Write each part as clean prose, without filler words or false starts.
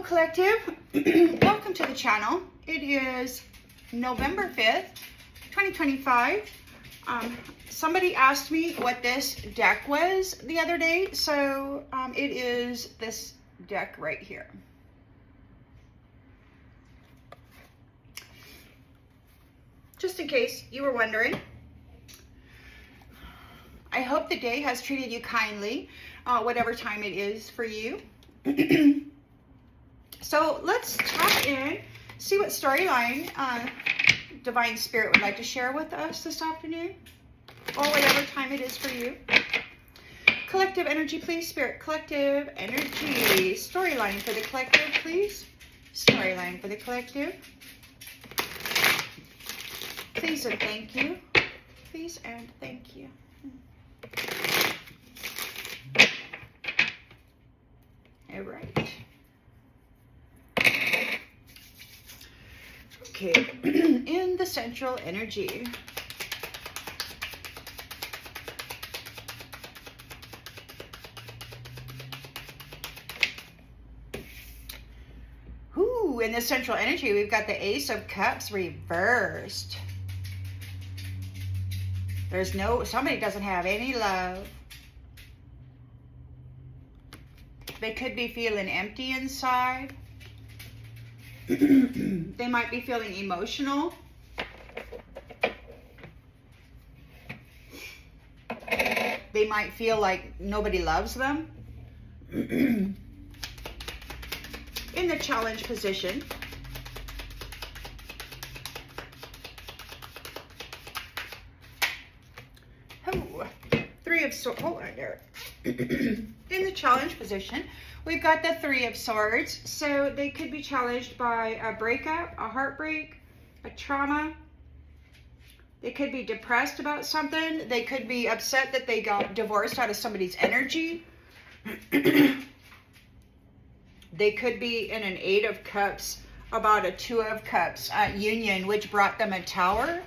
Collective, welcome to the channel. It is November 5th, 2025. Somebody asked me what this deck was the other day, so it is this deck right here. Just in case you were wondering. I hope the day has treated you kindly, whatever time it is for you. So let's tap in, see what storyline Divine Spirit would like to share with us this afternoon, or whatever time it is for you. Collective energy, please. Spirit, collective energy. Storyline for the collective, please. Storyline for the collective. Please and thank you. Please and thank you. All right. Okay, in the central energy. Ooh, in the central energy, we've got the Ace of Cups reversed. There's somebody doesn't have any love. They could be feeling empty inside. They might be feeling emotional. They might feel like nobody loves them. In the challenge position. Oh, Three of Swords. Hold on there. In the challenge position, we've got the Three of Swords. So they could be challenged by a breakup, a heartbreak, a trauma. They could be depressed about something. They could be upset that they got divorced out of somebody's energy. They could be in an Eight of Cups about a Two of Cups union, which brought them a Tower.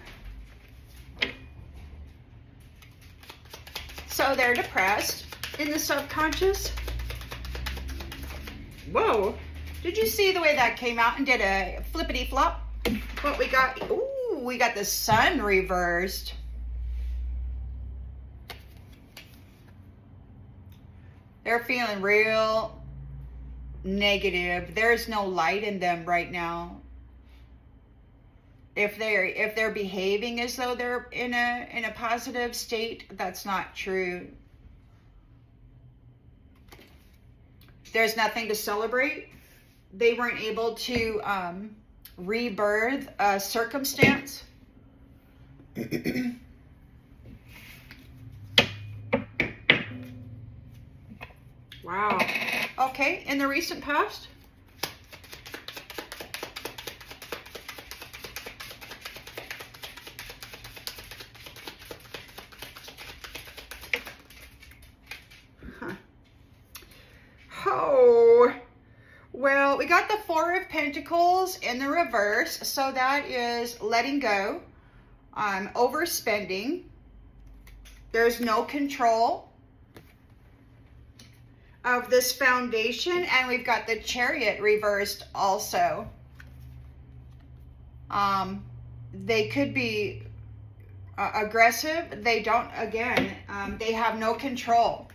So they're depressed in the subconscious. Whoa. Did you see the way that came out and did a flippity flop? What we got? Ooh, we got the Sun reversed. They're feeling real negative. There's no light in them right now. If they're behaving as though they're in a positive state, that's not true. There's nothing to celebrate. They weren't able to rebirth a circumstance. Wow. Okay, in the recent past. Oh, well, we got the Four of Pentacles in the reverse, so that is letting go, overspending. There's no control of this foundation, and we've got the Chariot reversed also. They could be aggressive. They don't, again, they have no control.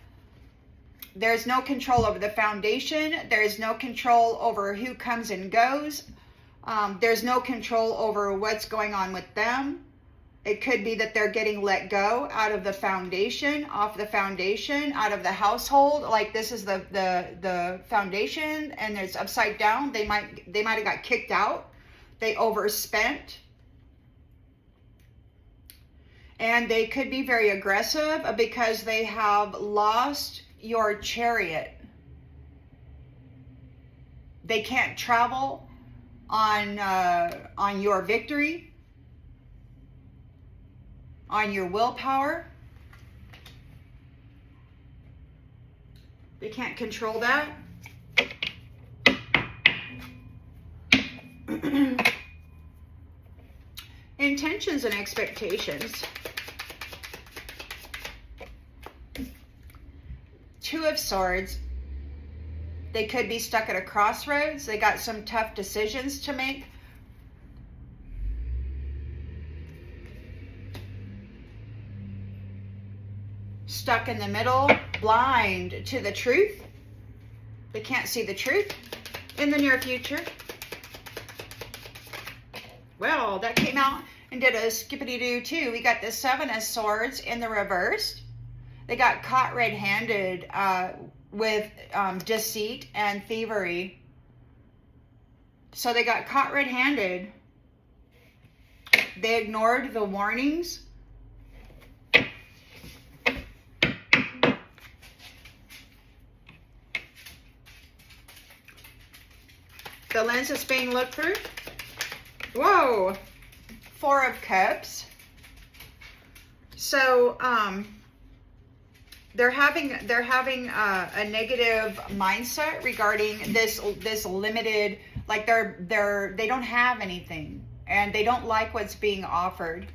There's no control over the foundation. There's no control over who comes and goes. There's no control over what's going on with them. It could be that they're getting let go out of the foundation, off the foundation, out of the household. Like this is the foundation and it's upside down. They might have got kicked out. They overspent. And they could be very aggressive because they have lost your Chariot. They can't travel on your victory, on your willpower. They can't control that. Intentions and expectations. Two of Swords. They could be stuck at a crossroads. They got some tough decisions to make. Stuck in the middle, blind to the truth. They can't see the truth in the near future. Well, that came out and did a skippity-doo too. We got the Seven of Swords in the reverse. They got caught red-handed with deceit and thievery. So they got caught red-handed. They ignored the warnings. The lens is being looked through. Whoa. Four of Cups. So they're having a negative mindset regarding this limited, like they don't have anything and they don't like what's being offered.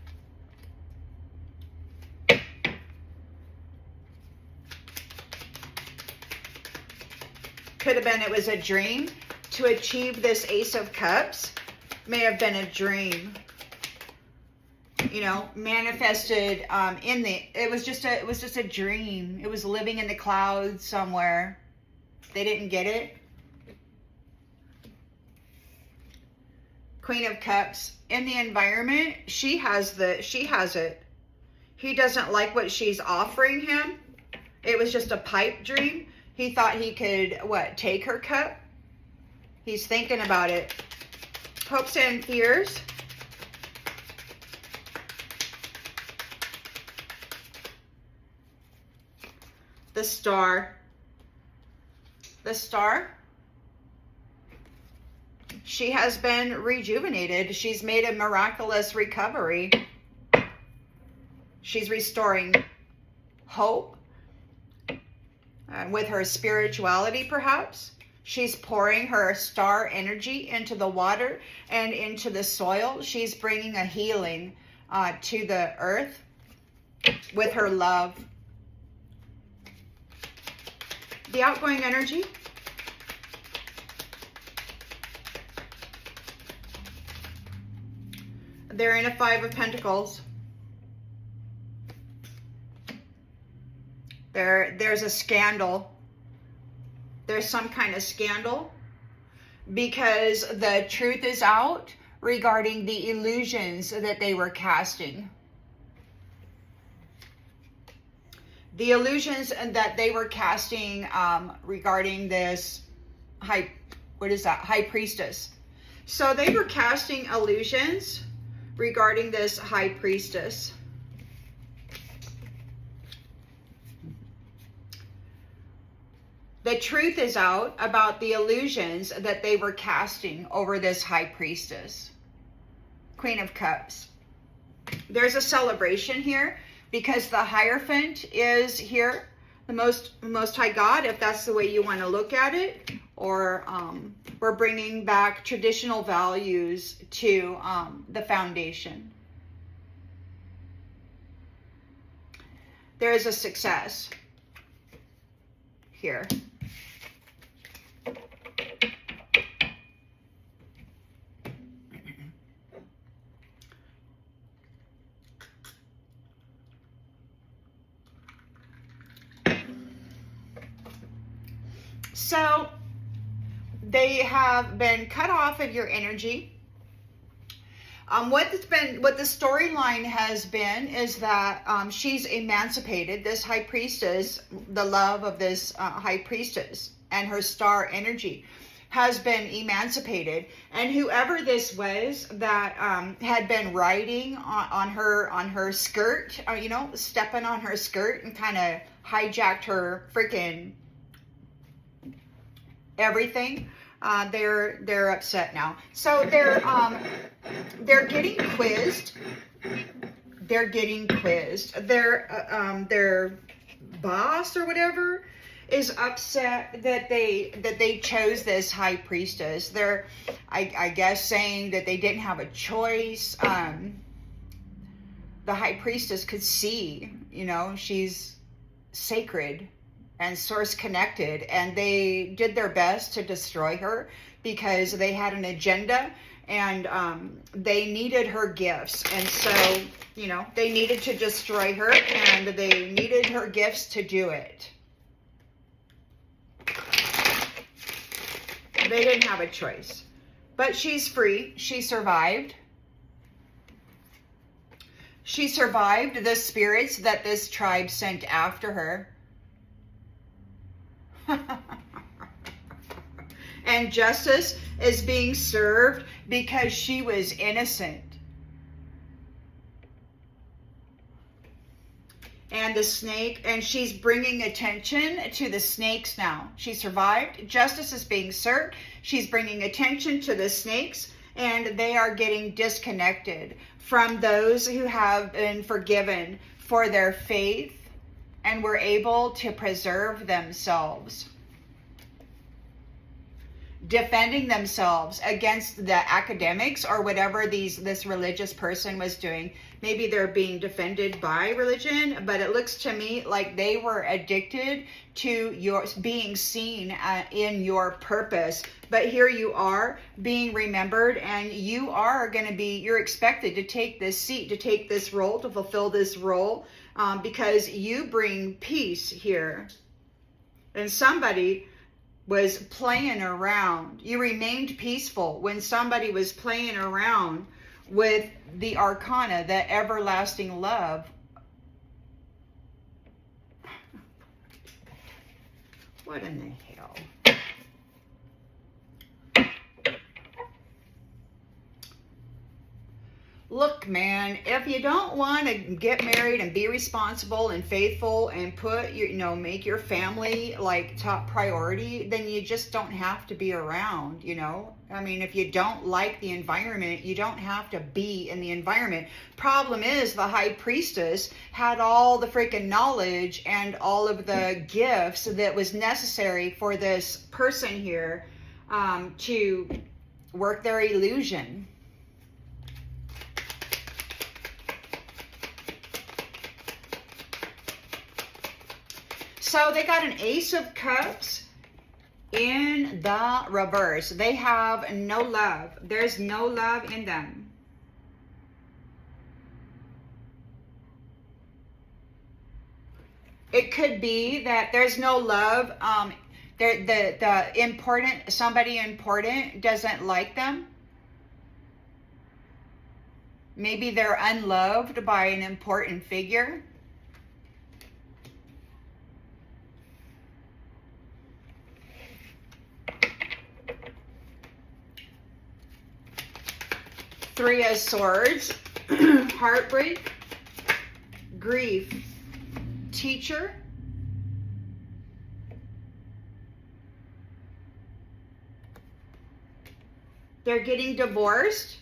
Could have been it was a dream. To achieve this Ace of Cups may have been a dream, you know, manifested it was just a dream. It was living in the clouds somewhere. They didn't get it. Queen of Cups in the environment, she has it. He doesn't like what she's offering him. It was just a pipe dream. He thought he could take her cup. He's thinking about it. Hopes and fears. The Star. The Star. She has been rejuvenated. She's made a miraculous recovery. She's restoring hope with her spirituality, perhaps. She's pouring her star energy into the water and into the soil. She's bringing a healing to the earth with her love. The outgoing energy. They're in a Five of Pentacles. There's a scandal. There's some kind of scandal because the truth is out regarding the illusions that they were casting. The illusions that they were casting regarding this High Priestess. So they were casting illusions regarding this High Priestess. The truth is out about the illusions that they were casting over this High Priestess. Queen of Cups. There's a celebration here because the Hierophant is here. The most High God, if that's the way you want to look at it. Or we're bringing back traditional values to the foundation. There is a success here. So they have been cut off of your energy. What the storyline has been is that she's emancipated. This High Priestess, the love of this High Priestess and her star energy has been emancipated. And whoever this was that had been riding on her skirt, you know, stepping on her skirt and kind of hijacked her freaking everything. They're upset now. So they're getting quizzed. They're getting quizzed. Their boss or whatever is upset that they chose this High Priestess. They're, I guess, saying that they didn't have a choice. The High Priestess could see, you know, she's sacred and source connected, and they did their best to destroy her because they had an agenda, and they needed her gifts. And so, you know, they needed to destroy her, and they needed her gifts to do it. They didn't have a choice. But she's free. She survived. She survived the spirits that this tribe sent after her. And justice is being served because she was innocent. And the snake, and she's bringing attention to the snakes now. She survived. Justice is being served. She's bringing attention to the snakes, and they are getting disconnected from those who have been forgiven for their faith and were able to preserve themselves, defending themselves against the academics or whatever this religious person was doing. Maybe they're being defended by religion, but it looks to me like they were addicted to your being seen in your purpose. But here you are being remembered, and you are going to be, you're expected to take this seat, to take this role, to fulfill this role, because you bring peace here. And somebody was playing around. You remained peaceful when somebody was playing around with the arcana, the everlasting love. What in the hell? Look, man, if you don't want to get married and be responsible and faithful and put your, make your family like top priority, then you just don't have to be around, I mean, if you don't like the environment, you don't have to be in the environment. Problem is, the High Priestess had all the freaking knowledge and all of the gifts that was necessary for this person here to work their illusion. So they got an Ace of Cups in the reverse. They have no love. There's no love in them. It could be that there's no love. Somebody important doesn't like them. Maybe they're unloved by an important figure. Three of Swords, heartbreak, grief, teacher, they're getting divorced.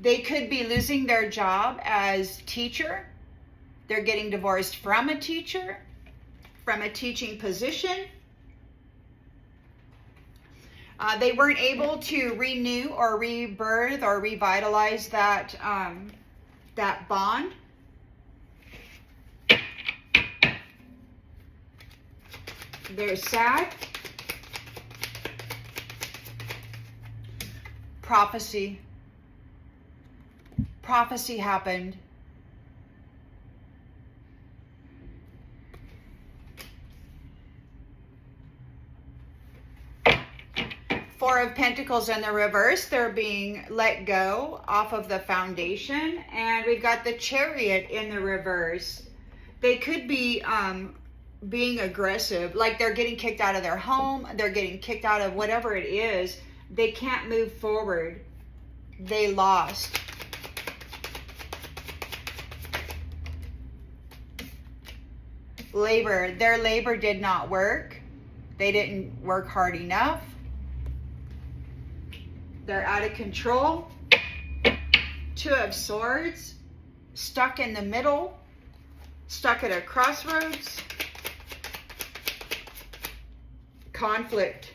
They could be losing their job as teacher. They're getting divorced from a teacher, from a teaching position. They weren't able to renew or rebirth or revitalize that that bond. They're sad. Prophecy. Prophecy happened. Four of Pentacles in the reverse. They're being let go off of the foundation. And we've got the Chariot in the reverse. They could be being aggressive. Like they're getting kicked out of their home. They're getting kicked out of whatever it is. They can't move forward. They lost. Labor. Their labor did not work. They didn't work hard enough. They're out of control. Two of Swords. Stuck in the middle. Stuck at a crossroads. Conflict.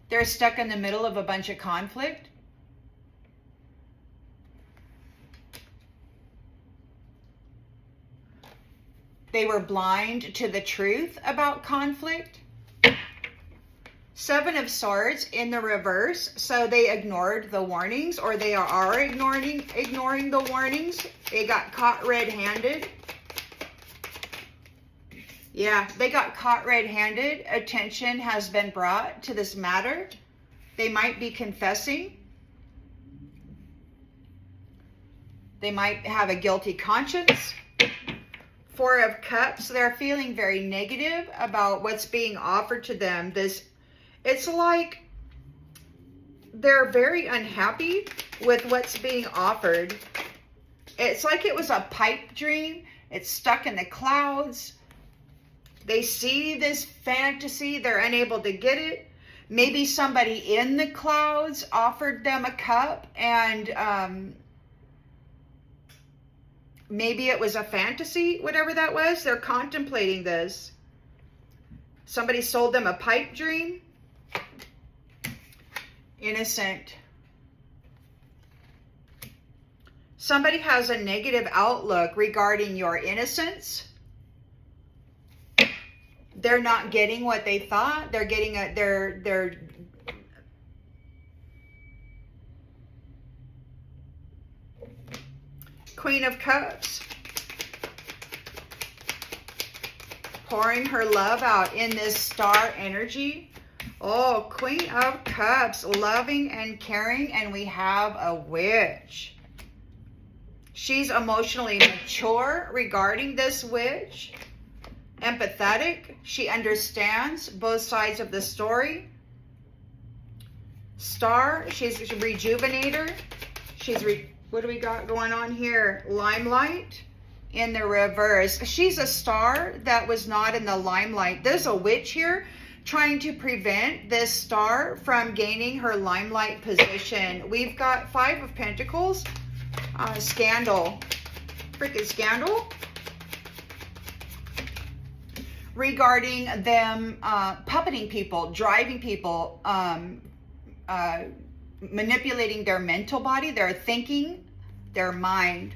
They're stuck in the middle of a bunch of conflict. They were blind to the truth about conflict. Seven of Swords in the reverse. So they ignored the warnings, or they are ignoring the warnings. They got caught red-handed. Yeah, they got caught red-handed. Attention has been brought to this matter. They might be confessing. They might have a guilty conscience. Four of Cups, they're feeling very negative about what's being offered to them. It's like they're very unhappy with what's being offered. It's like it was a pipe dream. It's stuck in the clouds. They see this fantasy. They're unable to get it. Maybe somebody in the clouds offered them a cup, and maybe it was a fantasy, whatever that was. They're contemplating this. Somebody sold them a pipe dream. Innocent. Somebody has a negative outlook regarding your innocence. They're not getting what they thought. They're getting they're Queen of Cups. Pouring her love out in this star energy. Oh, Queen of Cups, loving and caring, and we have a witch. She's emotionally mature regarding this witch. Empathetic. She understands both sides of the story. Star, she's a rejuvenator. What do we got going on here? Limelight in the reverse. She's a star that was not in the limelight. There's a witch here trying to prevent this star from gaining her limelight position. We've got Five of Pentacles. Scandal. Freaking scandal. Regarding them puppeting people, driving people, manipulating their mental body, their thinking, their mind.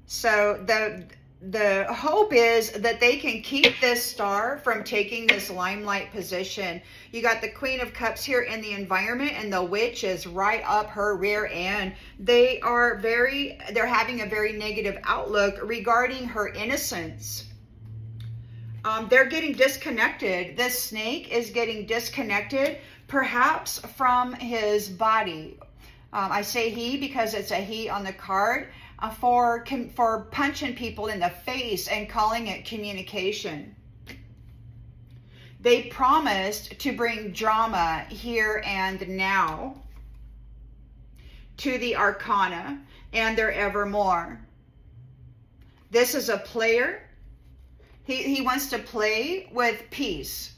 So the hope is that they can keep this star from taking this limelight position. You got the Queen of Cups here in the environment, and the witch is right up her rear end. They're having a very negative outlook regarding her innocence. They're getting disconnected. This snake is getting disconnected, perhaps from his body. I say he because it's a he on the card. For punching people in the face and calling it communication. They promised to bring drama here and now to the Arcana and their evermore. This is a player. He wants to play with peace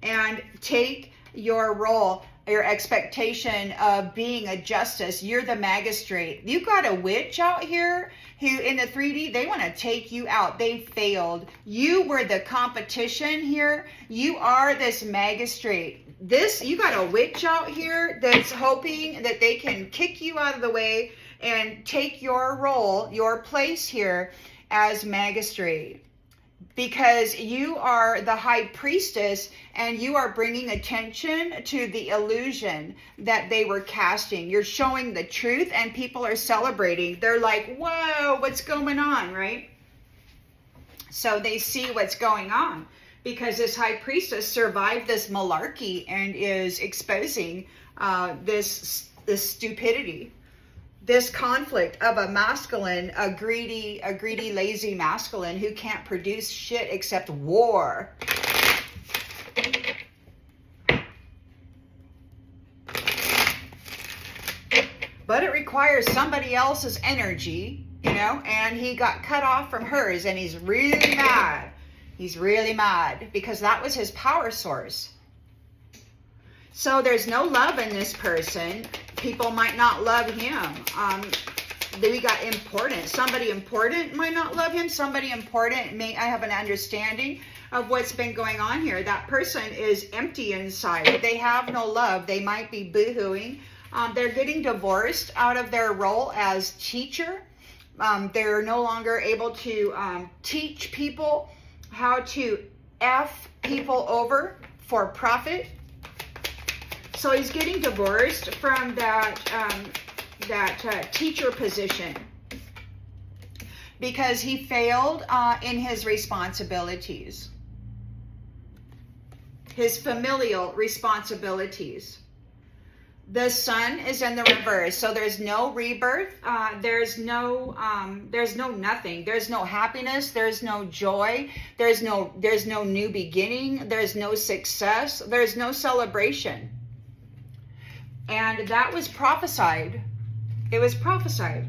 and take your role, your expectation of being a justice. You're the magistrate. You got a witch out here who in the 3D, they want to take you out. They failed. You were the competition here. You are this magistrate. You got a witch out here that's hoping that they can kick you out of the way and take your role, your place here as magistrate. Because you are the High Priestess, and you are bringing attention to the illusion that they were casting. You're showing the truth, and people are celebrating. They're like, whoa, what's going on, right? So they see what's going on, because this High Priestess survived this malarkey and is exposing this stupidity. This conflict of a masculine, a greedy, lazy masculine who can't produce shit except war. But it requires somebody else's energy, and he got cut off from hers, and he's really mad. He's really mad because that was his power source. So there's no love in this person. People might not love him. Then we got important. Somebody important might not love him. Somebody important I have an understanding of what's been going on here. That person is empty inside. They have no love. They might be boo-hooing. They're getting divorced out of their role as teacher. They're no longer able to teach people how to F people over for profit. So he's getting divorced from that teacher position because he failed in his responsibilities, his familial responsibilities. The sun is in the reverse, so there's no rebirth. There's no nothing. There's no happiness. There's no joy. There's no new beginning. There's no success. There's no celebration. And that was prophesied. It was prophesied.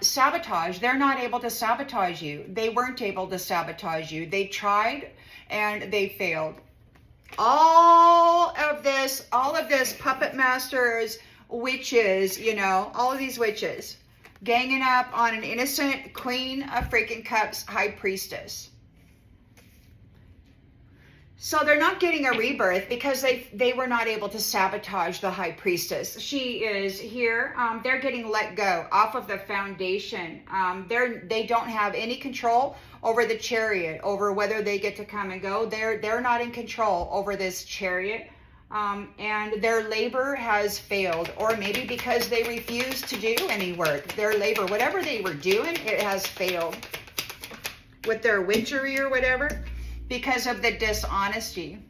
Sabotage. They're not able to sabotage you. They weren't able to sabotage you. They tried and they failed. All of this puppet masters, witches, you know, all of these witches ganging up on an innocent Queen of freaking Cups, High Priestess. So they're not getting a rebirth because they were not able to sabotage the High Priestess. She is here. They're getting let go off of the foundation. They don't have any control over the chariot, over whether they get to come and go. They're not in control over this chariot. And their labor has failed, or maybe because they refuse to do any work. Their labor, whatever they were doing, it has failed with their witchery or whatever. Because of the dishonesty.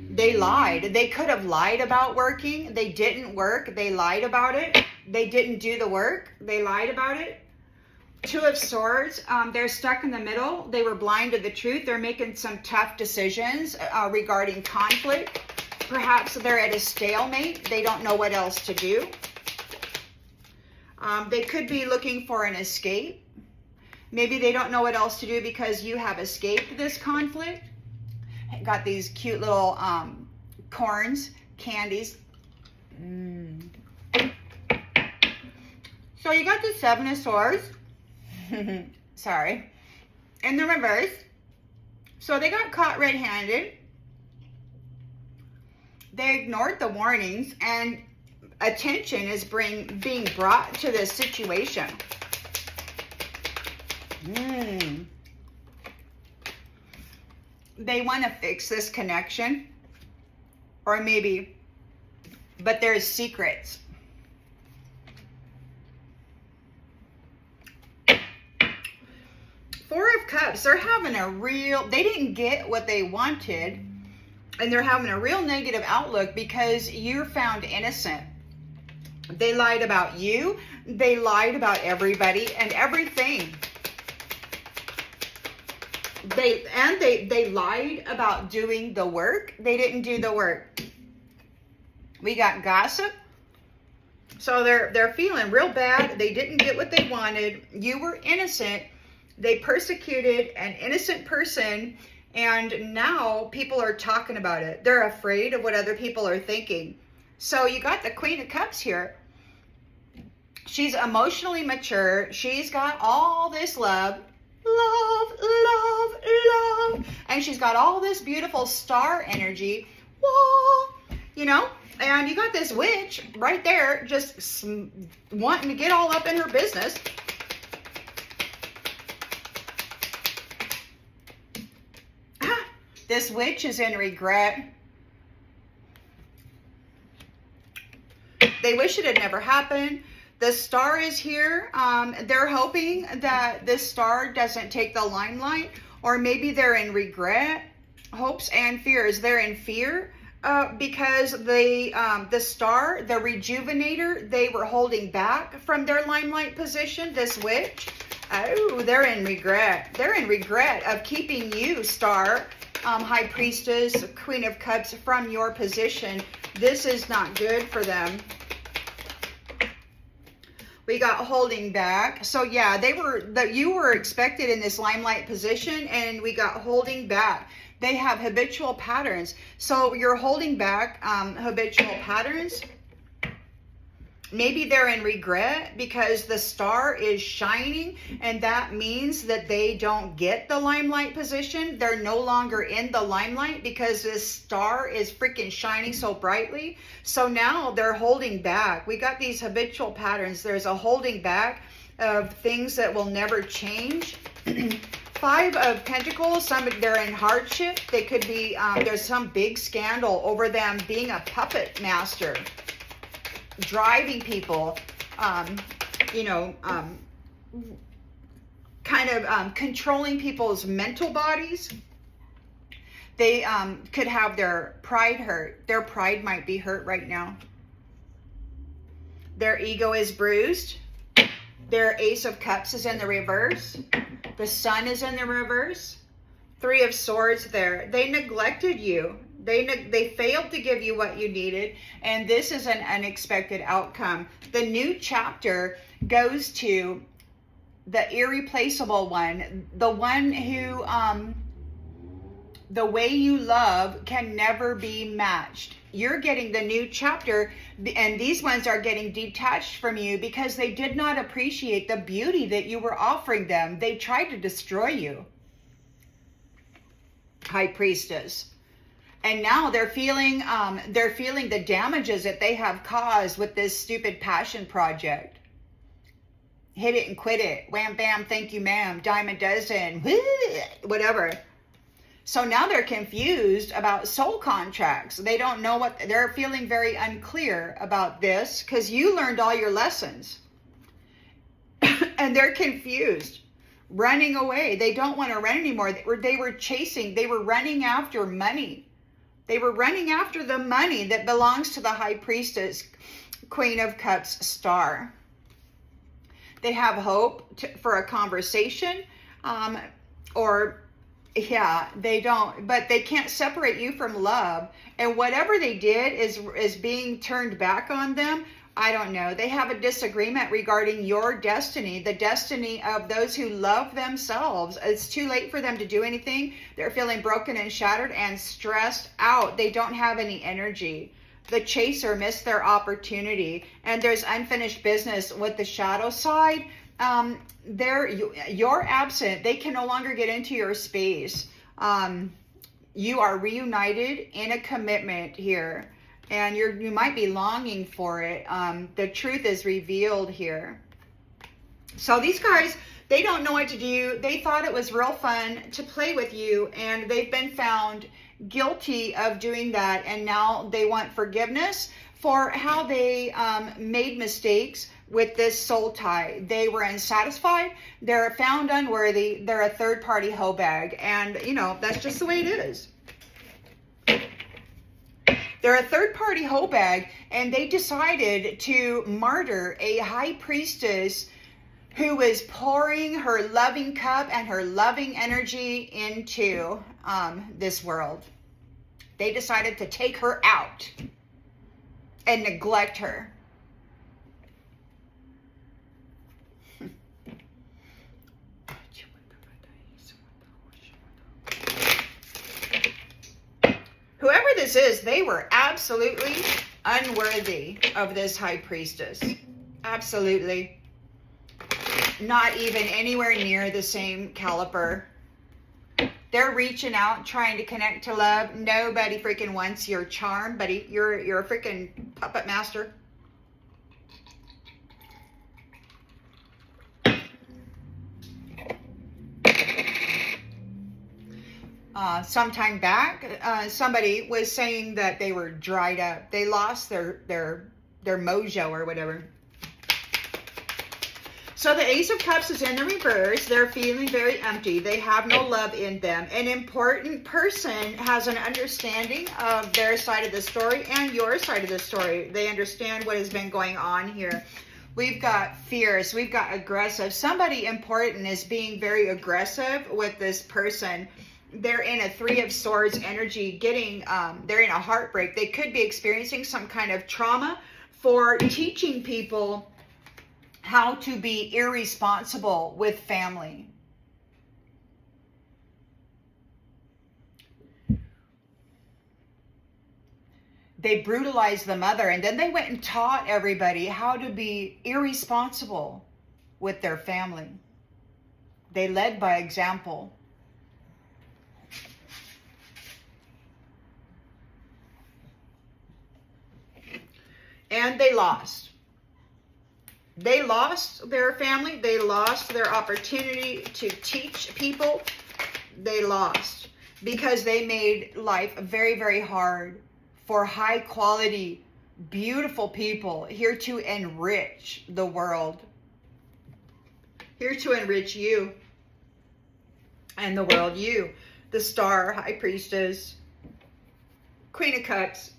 They lied. They could have lied about working. They didn't work. They lied about it. They didn't do the work. They lied about it. Two of Swords. They're stuck in the middle. They were blind to the truth. They're making some tough decisions regarding conflict. Perhaps they're at a stalemate. They don't know what else to do. They could be looking for an escape. Maybe they don't know what else to do because you have escaped this conflict. Got these cute little corns, candies. So you got the Seven of Swords. Sorry. In the reverse. So they got caught red-handed. They ignored the warnings, and attention is being brought to this situation. They want to fix this connection, or maybe, but there's secrets. Four of Cups, they're having they didn't get what they wanted, and they're having a real negative outlook because you're found innocent. They lied about you. They lied about everybody and everything. They lied about doing the work. They didn't do the work. We got gossip. So they're feeling real bad. They didn't get what they wanted. You were innocent. They persecuted an innocent person, and now people are talking about it. They're afraid of what other people are thinking. So you got the Queen of Cups here. She's emotionally mature. She's got all this love. Love, and she's got all this beautiful star energy. Whoa, you know, and you got this witch right there just wanting to get all up in her business. This witch is in regret. They wish it had never happened. The star is here. They're hoping that this star doesn't take the limelight, or maybe they're in regret, hopes and fears. They're in fear because the star, the rejuvenator, they were holding back from their limelight position, this witch. Oh, they're in regret. They're in regret of keeping you, star, High Priestess, Queen of Cups, from your position. This is not good for them. We got holding back. So yeah, you were expected in this limelight position, and we got holding back. They have habitual patterns. So you're holding back habitual patterns. Maybe they're in regret because the star is shining, and that means that they don't get the limelight position. They're no longer in the limelight because this star is freaking shining so brightly. So now they're holding back. We got these habitual patterns. There's a holding back of things that will never change. Five of Pentacles, they're in hardship. They could be, there's some big scandal over them being a puppet master, driving people, controlling people's mental bodies. They could have their pride hurt. Their pride might be hurt right now. Their ego is bruised. Their Ace of Cups is in the reverse. The Sun is in the reverse. Three of Swords there. They neglected you. They failed to give you what you needed, and this is an unexpected outcome. The new chapter goes to the irreplaceable one, the one who, the way you love can never be matched. You're getting the new chapter, and these ones are getting detached from you because they did not appreciate the beauty that you were offering them. They tried to destroy you. High Priestess. And now they're feeling the damages that they have caused with this stupid passion project. Hit it and quit it. Wham, bam, thank you, ma'am. Dime a dozen. Whatever. So now they're confused about soul contracts. They don't know what, they're feeling very unclear about this because you learned all your lessons. And they're confused. Running away. They don't want to run anymore. They were running after money. They were running after the money that belongs to the High Priestess, Queen of Cups star. They have hope for a conversation, they don't, but they can't separate you from love. And whatever they did is being turned back on them. I don't know. They have a disagreement regarding your destiny, the destiny of those who love themselves. It's too late for them to do anything. They're feeling broken and shattered and stressed out. They don't have any energy. The chaser missed their opportunity, and there's unfinished business with the shadow side. You're absent. They can no longer get into your space. You are reunited in a commitment here. And you might be longing for it. The truth is revealed here. So these guys, they don't know what to do. They thought it was real fun to play with you, and they've been found guilty of doing that. And now they want forgiveness for how they made mistakes with this soul tie. They were unsatisfied. They're found unworthy. They're a third-party hoe bag. And, that's just the way it is. They're a third-party hoe bag, and they decided to martyr a high priestess who is pouring her loving cup and her loving energy into this world. They decided to take her out and neglect her. Whoever this is, they were absolutely unworthy of this high priestess. Absolutely. Not even anywhere near the same caliber. They're reaching out, trying to connect to love. Nobody freaking wants your charm, buddy. You're a freaking puppet master. Sometime back, somebody was saying that they were dried up. They lost their mojo or whatever. So the Ace of Cups is in the reverse. They're feeling very empty. They have no love in them. An important person has an understanding of their side of the story and your side of the story. They understand what has been going on here. We've got fierce. We've got aggressive. Somebody important is being very aggressive with this person. They're in a Three of Swords energy, they're in a heartbreak. They could be experiencing some kind of trauma for teaching people how to be irresponsible with family. They brutalized the mother, and then they went and taught everybody how to be irresponsible with their family. They led by example. And they lost. They lost their family. They lost their opportunity to teach people. They lost because they made life very, very hard for high quality, beautiful people here to enrich the world. Here to enrich you and the world. You, the star, High Priestess, Queen of Cups.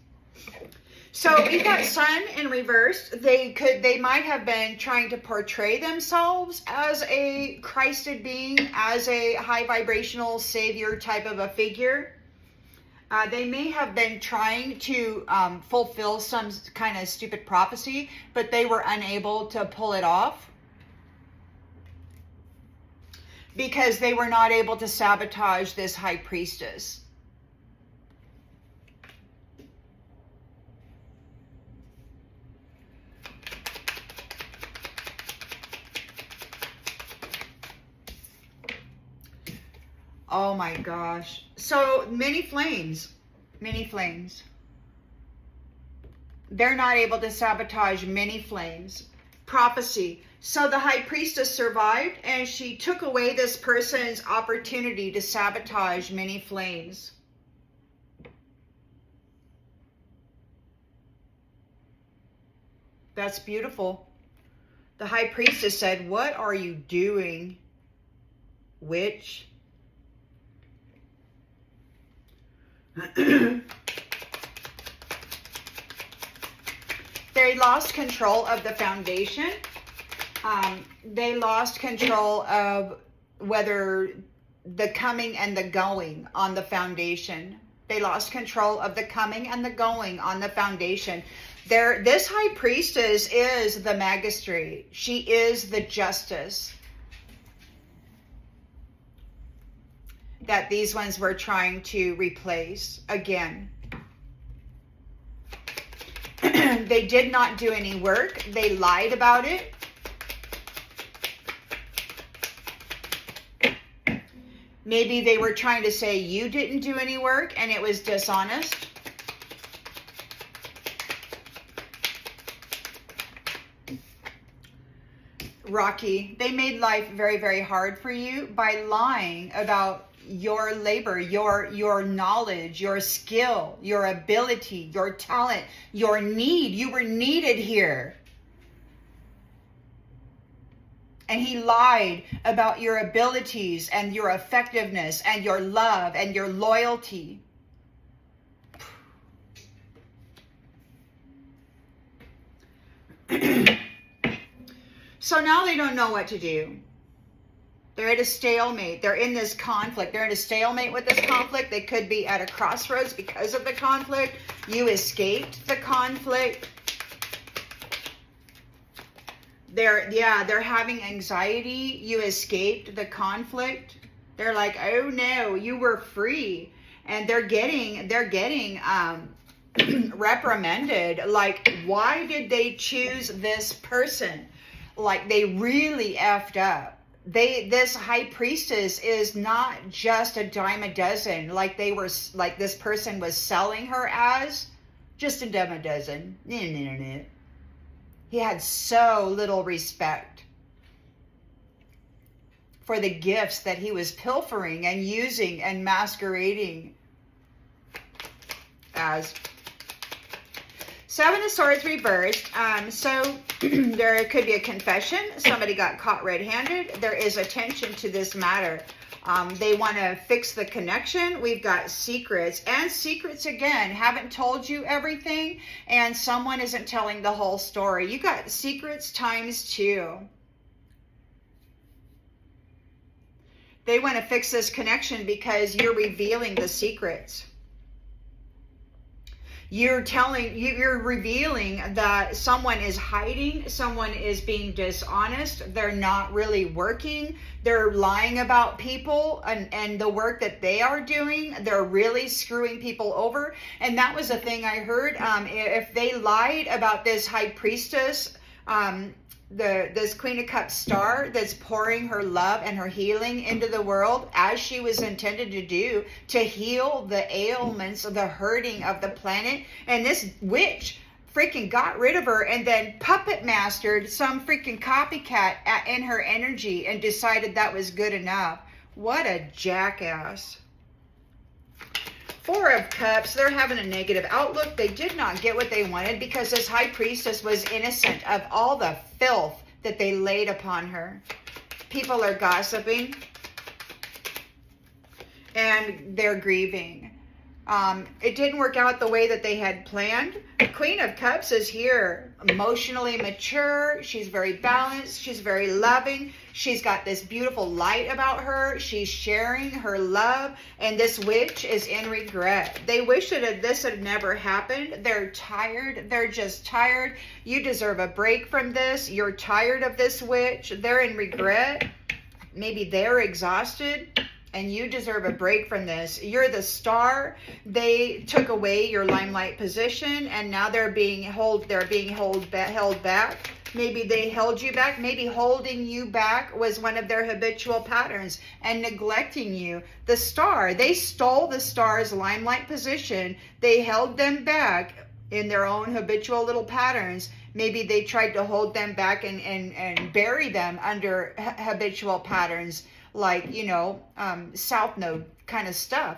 So we've got Sun in reverse. They might have been trying to portray themselves as a Christed being, as a high vibrational savior type of a figure. They may have been trying to fulfill some kind of stupid prophecy, but they were unable to pull it off because they were not able to sabotage this High Priestess. Oh my gosh. So many flames. Many flames. They're not able to sabotage many flames. Prophecy. So the High Priestess survived, and she took away this person's opportunity to sabotage many flames. That's beautiful. The High Priestess said, "What are you doing, witch?" They lost control of the foundation. They lost control of whether the coming and the going on the foundation. They lost control of the coming and the going on the foundation. This High Priestess is the magistrate. She is the justice that these ones were trying to replace again. They did not do any work. They lied about it. Maybe they were trying to say you didn't do any work and it was dishonest. Rocky, they made life very, very hard for you by lying about your labor, your knowledge, your skill, your ability, your talent, your need. You were needed here. And he lied about your abilities and your effectiveness and your love and your loyalty. So now they don't know what to do. They're at a stalemate. They're in this conflict. They're in a stalemate with this conflict. They could be at a crossroads because of the conflict. You escaped the conflict. They're having anxiety. You escaped the conflict. They're like, oh no, you were free. And they're getting reprimanded. Like, why did they choose this person? Like, they really effed up. This High Priestess is not just a dime a dozen, like this person was selling her as just a dime a dozen. He had so little respect for the gifts that he was pilfering and using and masquerading as. Seven of Swords reversed. So there could be a confession. Somebody got caught red-handed. There is attention to this matter. They want to fix the connection. We've got secrets. And secrets, again, haven't told you everything. And someone isn't telling the whole story. You got secrets times 2. They want to fix this connection because you're revealing the secrets. You're revealing that someone is hiding, someone is being dishonest, they're not really working, they're lying about people and the work that they are doing, they're really screwing people over. And that was a thing I heard. If they lied about this High Priestess, this Queen of Cups star that's pouring her love and her healing into the world as she was intended to do, to heal the ailments of the hurting of the planet, and this witch freaking got rid of her and then puppet mastered some freaking copycat in her energy and decided that was good enough. What a jackass. Four of Cups, they're having a negative outlook. They did not get what they wanted because this High Priestess was innocent of all the filth that they laid upon her. People are gossiping and they're grieving. It didn't work out the way that they had planned. The Queen of Cups is here, emotionally mature. She's very balanced. She's very loving. She's got this beautiful light about her. She's sharing her love. And this witch is in regret. They wish that this had never happened. They're tired. They're just tired. You deserve a break from this. You're tired of this witch. They're in regret. Maybe they're exhausted. And you deserve a break from this. You're the star. They took away your limelight position, and now they're being held back. Maybe they held you back. Maybe holding you back was one of their habitual patterns, and neglecting you. The star, they stole the star's limelight position. They held them back in their own habitual little patterns. Maybe they tried to hold them back and bury them under habitual patterns. Like, South Node kind of stuff,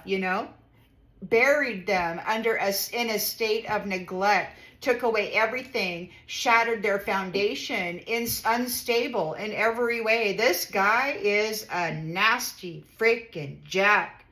buried them in a state of neglect, took away everything, shattered their foundation, unstable in every way. This guy is a nasty freaking jack.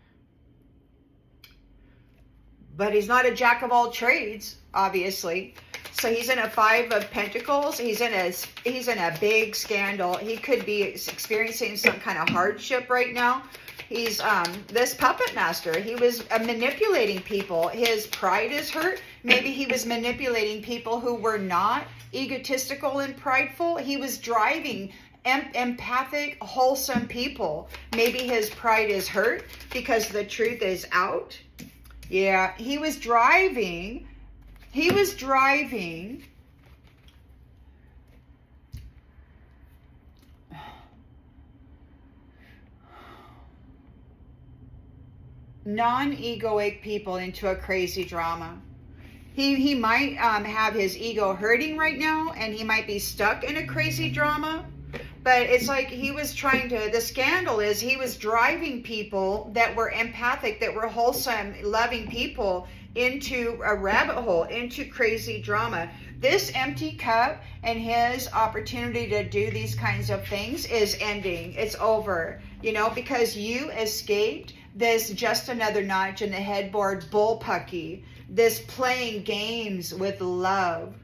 But he's not a jack of all trades, obviously. So he's in a Five of Pentacles. He's in a big scandal. He could be experiencing some kind of hardship right now. He's this puppet master. He was manipulating people. His pride is hurt. Maybe he was manipulating people who were not egotistical and prideful. He was driving empathic, wholesome people. Maybe his pride is hurt because the truth is out. Yeah, he was driving non-egoic people into a crazy drama. He might have his ego hurting right now, and he might be stuck in a crazy drama. But it's like the scandal is he was driving people that were empathic, that were wholesome, loving people into a rabbit hole, into crazy drama. This empty cup and his opportunity to do these kinds of things is ending. It's over, because you escaped this just another notch in the headboard bullpucky, this playing games with love.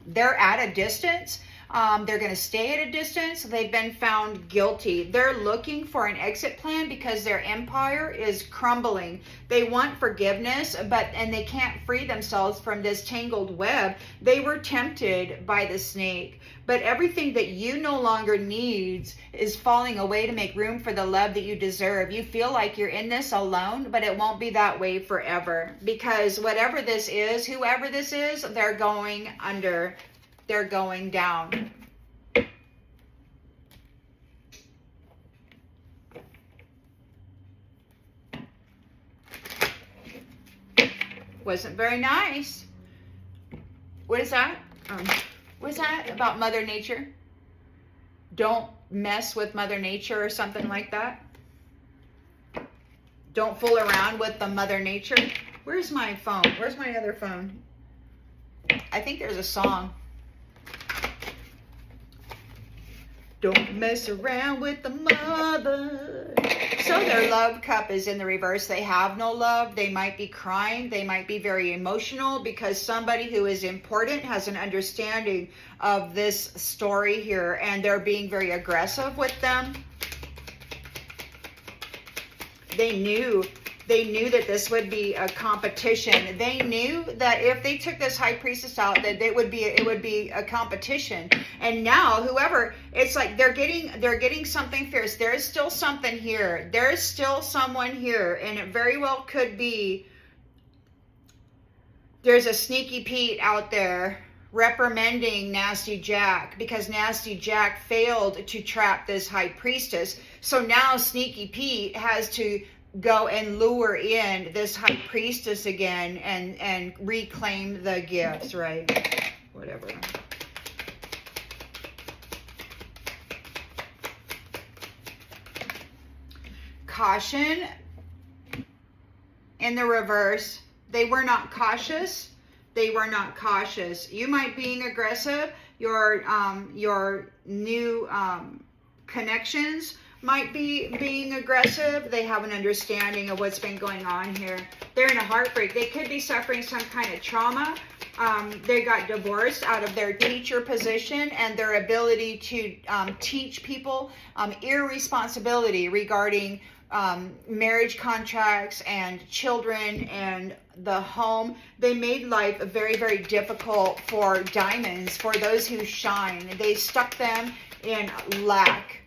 They're at a distance. They're going to stay at a distance. They've been found guilty. They're looking for an exit plan because their empire is crumbling. They want forgiveness, and they can't free themselves from this tangled web. They were tempted by the snake, but everything that you no longer need is falling away to make room for the love that you deserve. You feel like you're in this alone, but it won't be that way forever, because whatever this is, whoever this is, they're going under. They're going down. Wasn't very nice. What is that? What is that about Mother Nature? Don't mess with Mother Nature or something like that. Don't fool around with the Mother Nature. Where's my phone? Where's my other phone? I think there's a song. Don't mess around with the mother. So their love cup is in the reverse. They have no love. They might be crying. They might be very emotional because somebody who is important has an understanding of this story here, and they're being very aggressive with them. They knew They knew that this would be a competition. They knew that if they took this High Priestess out, that it would be a competition. And now, whoever, it's like they're getting something fierce. There is still something here. There is still someone here, and it very well could be. There's a Sneaky Pete out there reprimanding Nasty Jack because Nasty Jack failed to trap this High Priestess. So now Sneaky Pete has to go and lure in this High Priestess again and reclaim the gifts, right? Whatever. Caution in the reverse. They were not cautious. They were not cautious. You might be aggressive. Your new connections might be being aggressive. They have an understanding of what's been going on here. They're in a heartbreak. They could be suffering some kind of trauma. They got divorced out of their teacher position and their ability to teach people irresponsibility regarding marriage contracts and children and the home. They made life very, very difficult for diamonds, for those who shine. They stuck them in lack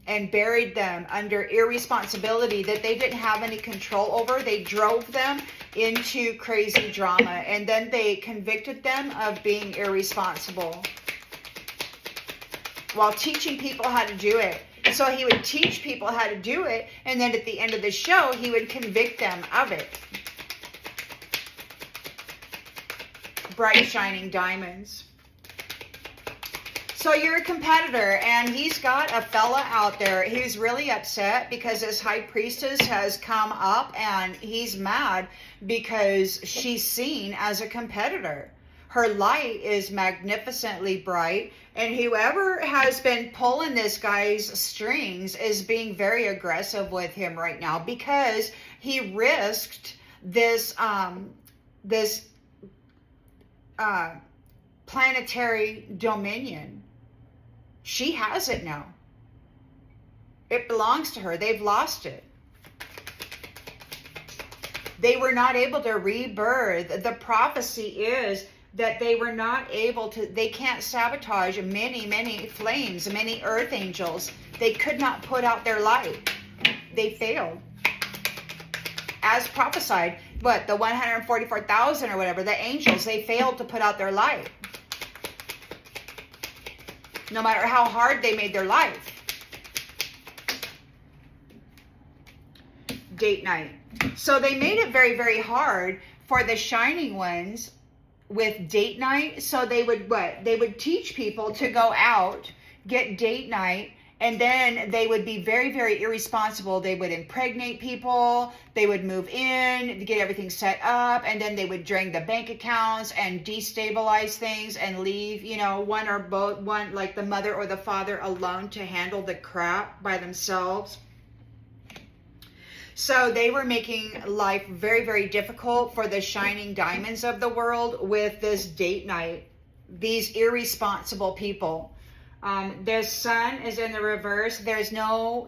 and buried them under irresponsibility that they didn't have any control over. They drove them into crazy drama, and then they convicted them of being irresponsible while teaching people how to do it. So he would teach people how to do it, and then at the end of the show, he would convict them of it. Bright shining diamonds. So you're a competitor, and he's got a fella out there. He's really upset because this High Priestess has come up, and he's mad because she's seen as a competitor. Her light is magnificently bright, and whoever has been pulling this guy's strings is being very aggressive with him right now because he risked this planetary dominion. She has it now. It belongs to her. They've lost it. They were not able to rebirth. The prophecy is that they were not able to, they can't sabotage many, many flames, many earth angels. They could not put out their light. They failed. As prophesied, but the 144,000 or whatever, the angels, they failed to put out their light. No matter how hard they made their life. Date night. So they made it very, very hard for the shining ones with date night. So they would what? They would teach people to go out, get date night, and then they would be very, very irresponsible. They would impregnate people. They would move in, get everything set up, and then they would drain the bank accounts and destabilize things and leave, you know, one or both, one like the mother or the father alone to handle the crap by themselves. So they were making life very, very difficult for the shining diamonds of the world with this date night. These irresponsible people. Their sun is in the reverse. There's no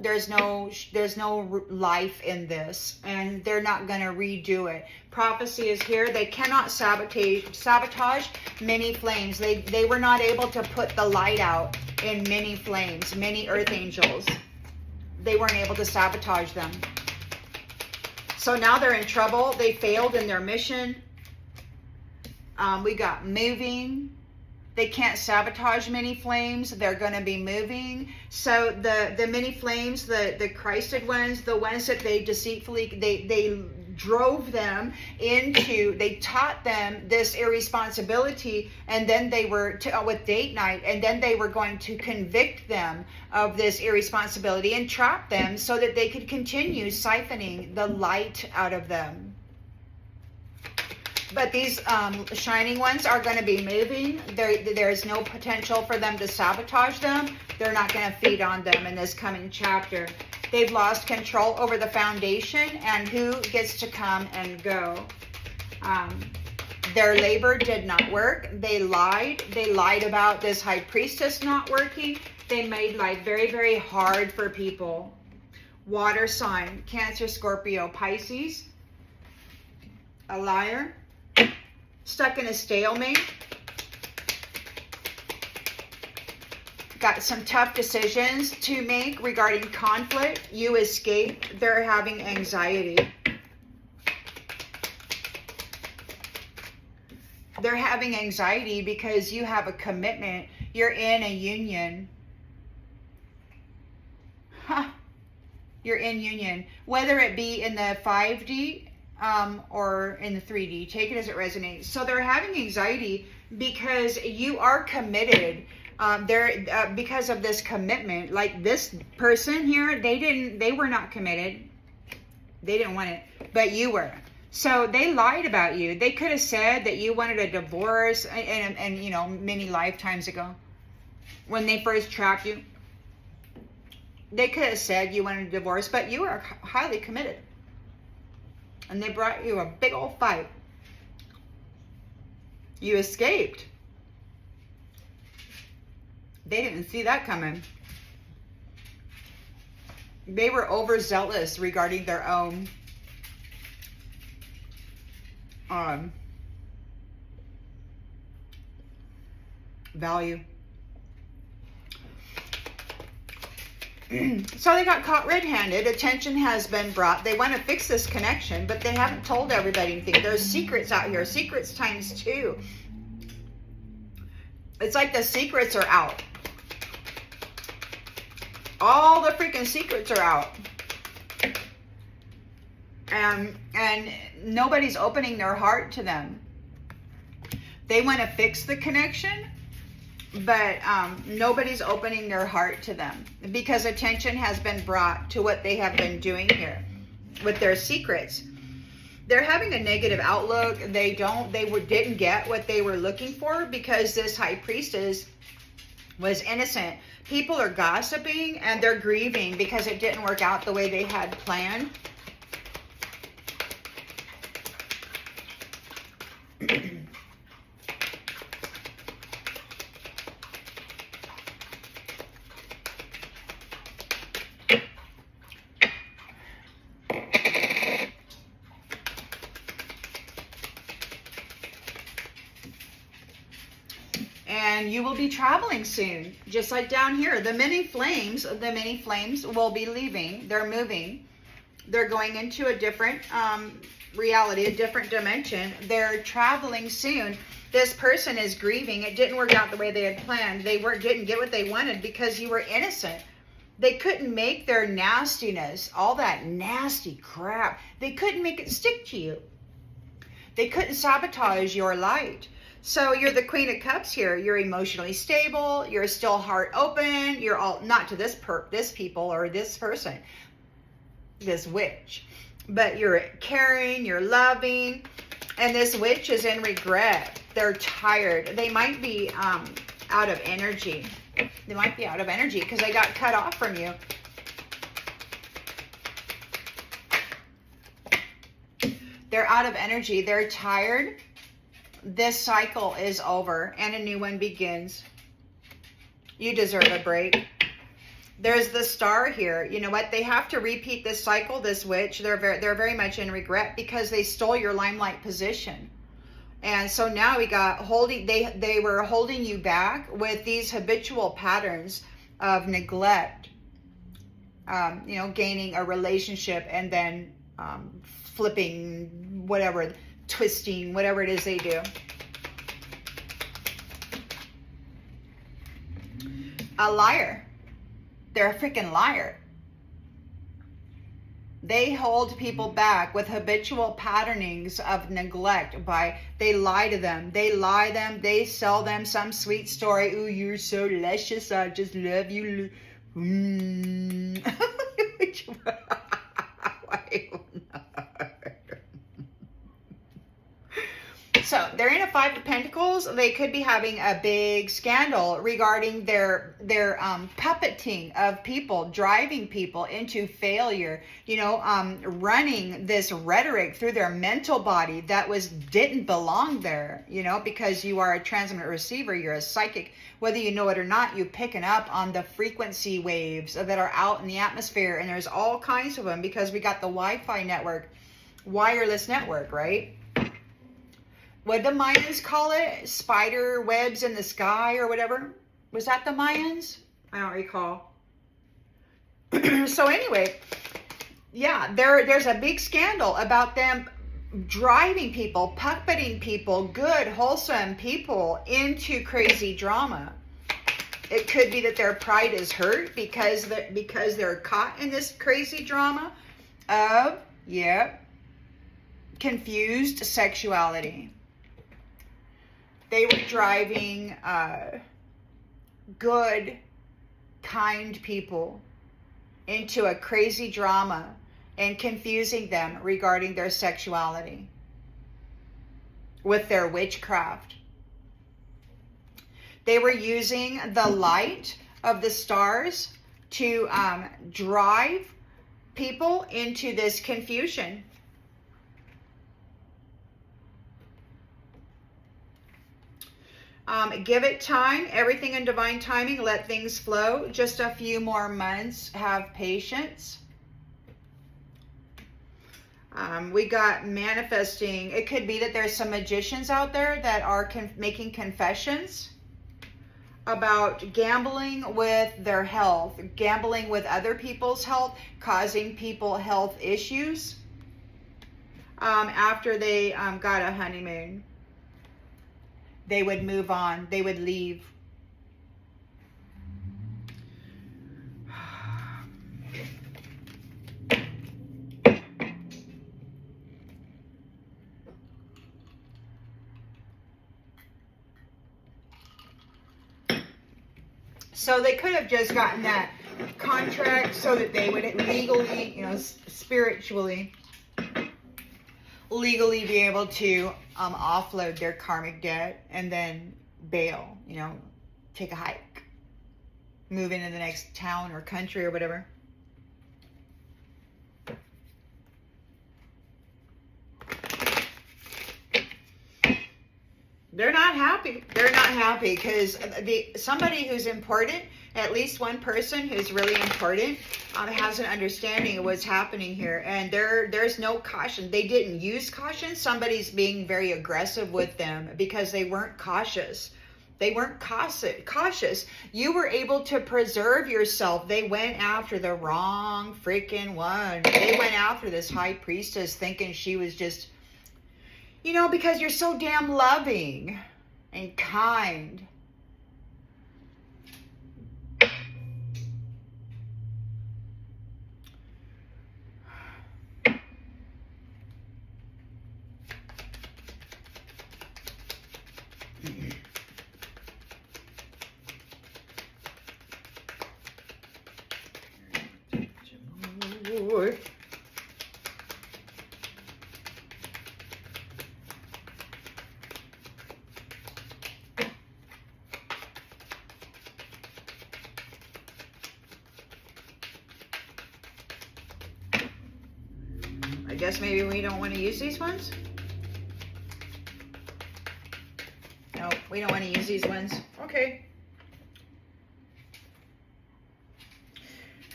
life in this, and they're not going to redo it. Prophecy is here. They cannot sabotage many flames. They were not able to put the light out in many flames, many earth angels. They weren't able to sabotage them. So now they're in trouble. They failed in their mission. We got moving. They can't sabotage many flames. They're going to be moving. So the many flames, the Christed ones, the ones that they deceitfully, they drove them into, they taught them this irresponsibility, and then they were, with date night, and then they were going to convict them of this irresponsibility and trap them so that they could continue siphoning the light out of them. But these shining ones are going to be moving. There's no potential for them to sabotage them. They're not going to feed on them in this coming chapter. They've lost control over the foundation and who gets to come and go. Their labor did not work. They lied. They lied about this High Priestess not working. They made life very, very hard for people. Water sign, Cancer, Scorpio, Pisces. a liar, stuck in a stalemate, got some tough decisions to make regarding conflict. You escape. They're having anxiety. They're having anxiety because you have a commitment. You're in a union. You're in union. Whether it be in the 5D or in the 3D. Take it as it resonates. So they're having anxiety because you are committed. Because of this commitment. Like this person here, they were not committed. They didn't want it. But you were. So they lied about you. They could have said that you wanted a divorce and you know, many lifetimes ago when they first trapped you. They could have said you wanted a divorce, but you were highly committed. And they brought you a big old fight. You escaped. They didn't see that coming. They were overzealous regarding their own value. So they got caught red-handed. Attention has been brought. They want to fix this connection, but they haven't told everybody anything. There's secrets out here. Secrets times 2. It's like the secrets are out. All the freaking secrets are out. And nobody's opening their heart to them. They want to fix the connection, but nobody's opening their heart to them because attention has been brought to what they have been doing here with their secrets. They're having a negative outlook. They didn't get what they were looking for because this High Priestess was innocent. People are gossiping and they're grieving because it didn't work out the way they had planned. And you will be traveling soon, just like down here. The many flames will be leaving. They're moving. They're going into a different reality, a different dimension. They're traveling soon. This person is grieving. It didn't work out the way they had planned. They didn't get what they wanted because you were innocent. They couldn't make their nastiness, all that nasty crap, they couldn't make it stick to you. They couldn't sabotage your light. So you're the Queen of Cups here. You're emotionally stable. You're still heart open. You're all, not to this people or this person, this witch, but you're caring, you're loving, and this witch is in regret. They're tired. They might be out of energy. They might be out of energy because they got cut off from you. They're out of energy. They're tired. This cycle is over and a new one begins. You deserve a break. There's the star here. You know what? They have to repeat this cycle, this witch. They're very much in regret because they stole your limelight position. And so now we got they were holding you back with these habitual patterns of neglect. You know, gaining a relationship and then flipping, whatever, twisting, whatever it is they do. A liar. They're a freaking liar. They hold people back with habitual patternings of neglect they lie to them. They sell them some sweet story. Ooh, you're so luscious. I just love you. So they're in a 5 of Pentacles. They could be having a big scandal regarding their puppeting of people, driving people into failure. You know, running this rhetoric through their mental body that didn't belong there. You know, because you are a transmitter receiver, you're a psychic. Whether you know it or not, you're picking up on the frequency waves that are out in the atmosphere, and there's all kinds of them because we got the Wi-Fi network, wireless network, right? what the Mayans call it? Spider webs in the sky or whatever. Was that the Mayans? I don't recall. So anyway, yeah, there's a big scandal about them driving people, puppeting people, good, wholesome people into crazy drama. It could be that their pride is hurt because they're caught in this crazy drama of, confused sexuality. They were driving good, kind people into a crazy drama and confusing them regarding their sexuality with their witchcraft. They were using the light of the stars to drive people into this confusion. Give it time, everything in divine timing, let things flow. Just a few more months, have patience. We got manifesting. It could be that there's some magicians out there that are making confessions about gambling with their health, gambling with other people's health, causing people health issues after they got a honeymoon. They would move on. They would leave. So they could have just gotten that contract so that they would legally, spiritually, legally be able to offload their karmic debt and then bail, take a hike, move into the next town or country or whatever. They're not happy. They're not happy because somebody who's important, at least one person who's really important, has an understanding of what's happening here. And there's no caution. They didn't use caution. Somebody's being very aggressive with them because they weren't cautious. They weren't cautious. You were able to preserve yourself. They went after the wrong freaking one. They went after this high priestess thinking she was just... because you're so damn loving and kind. I guess maybe we don't want to use these ones. No, we don't want to use these ones. Okay.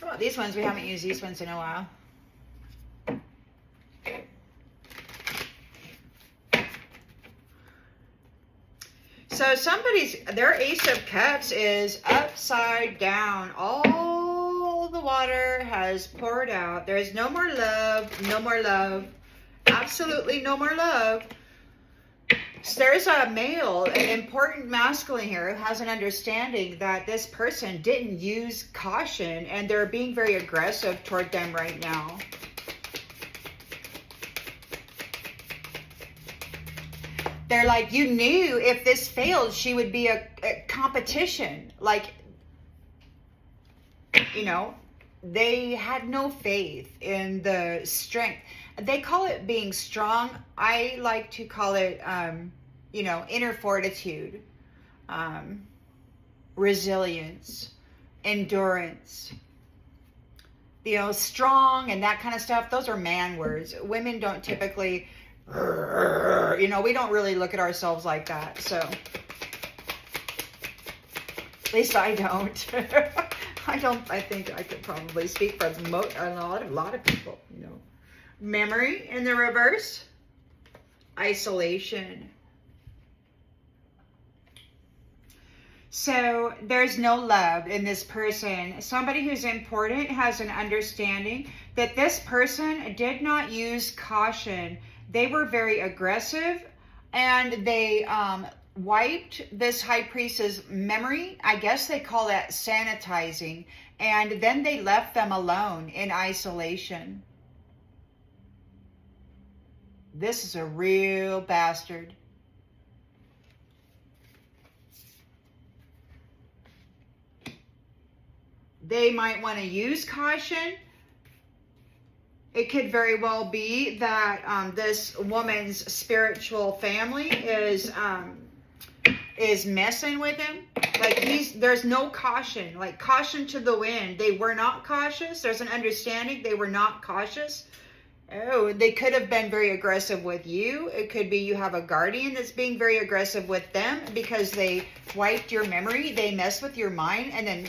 How about these ones? We haven't used these ones in a while. So their Ace of Cups is upside down. All the water has poured out. There is no more love, no more love. Absolutely no more love. So there's a male, an important masculine here, who has an understanding that this person didn't use caution and they're being very aggressive toward them right now. They're like, you knew if this failed, she would be a competition. Like, they had no faith in the strength. They call it being strong. I like to call it, inner fortitude, resilience, endurance. Strong and that kind of stuff. Those are man words. Women don't typically... we don't really look at ourselves like that. So at least I don't. I think I could probably speak for a lot of people. Memory in the reverse, isolation, So there's no love in this person. Somebody who's important has an understanding that this person did not use caution. They were very aggressive, and they wiped this high priestess memory. I guess they call that sanitizing. And then they left them alone in isolation. This is a real bastard. They might want to use caution. It could very well be that this woman's spiritual family is messing with him. Like there's no caution, like caution to the wind. They were not cautious. There's an understanding they were not cautious. Oh, they could have been very aggressive with you. It could be you have a guardian that's being very aggressive with them because they wiped your memory. They messed with your mind and then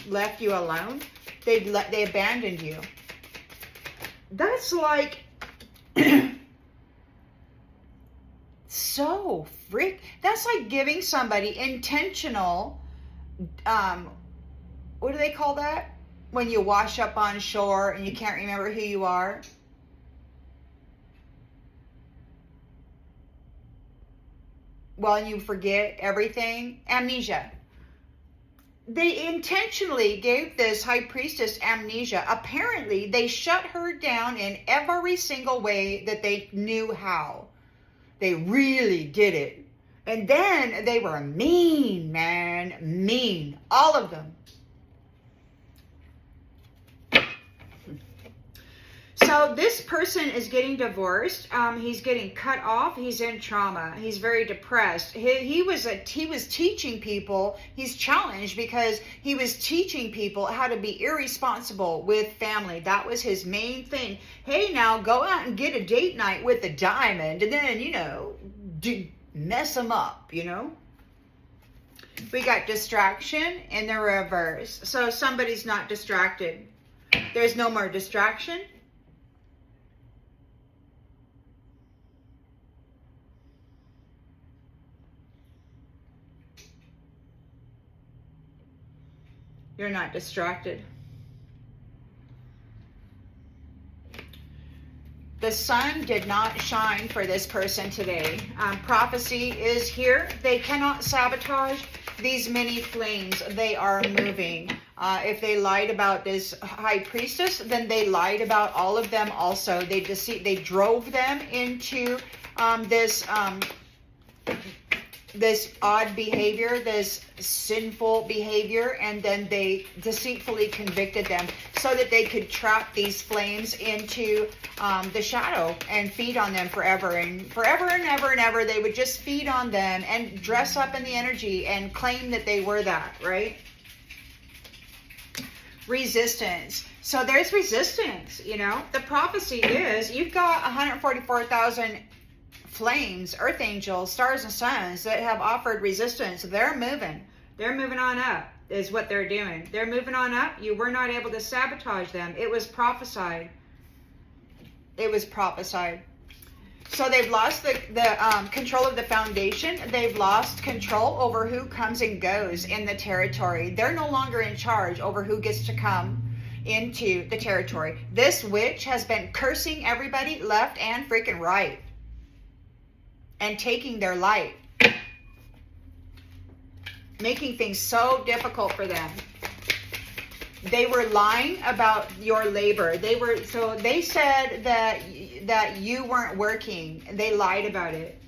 left you alone. They abandoned you. That's like so that's like giving somebody intentional, what do they call that? When you wash up on shore and you can't remember who you are. Well, you forget everything. Amnesia. They intentionally gave this high priestess amnesia. Apparently, they shut her down in every single way that they knew how. They really did it. And then they were mean, man. Mean. All of them. So this person is getting divorced. He's getting cut off. He's in trauma. He's very depressed. He was teaching people. He's challenged because he was teaching people how to be irresponsible with family. That was his main thing. Hey, now go out and get a date night with a diamond, and then mess them up. We got distraction in the reverse. So somebody's not distracted. There's no more distraction. You're not distracted. The sun did not shine for this person today. Prophecy is here. They cannot sabotage these many flames. They are moving. If they lied about this high priestess, then they lied about all of them also. They drove them into this odd behavior, this sinful behavior, and then they deceitfully convicted them so that they could trap these flames into the shadow and feed on them forever and ever and ever. They would just feed on them and dress up in the energy and claim that they were that, right? Resistance. So there's resistance, The prophecy is you've got 144,000 flames, earth angels, stars and suns that have offered resistance. They're moving. They're moving on up is what they're doing. They're moving on up. You were not able to sabotage them. It was prophesied. It was prophesied. So they've lost the control of the foundation. They've lost control over who comes and goes in the territory. They're no longer in charge over who gets to come into the territory. This witch has been cursing everybody left and freaking right. And taking their light. Making things so difficult for them. They were lying about your labor. They said that you weren't working. They lied about it.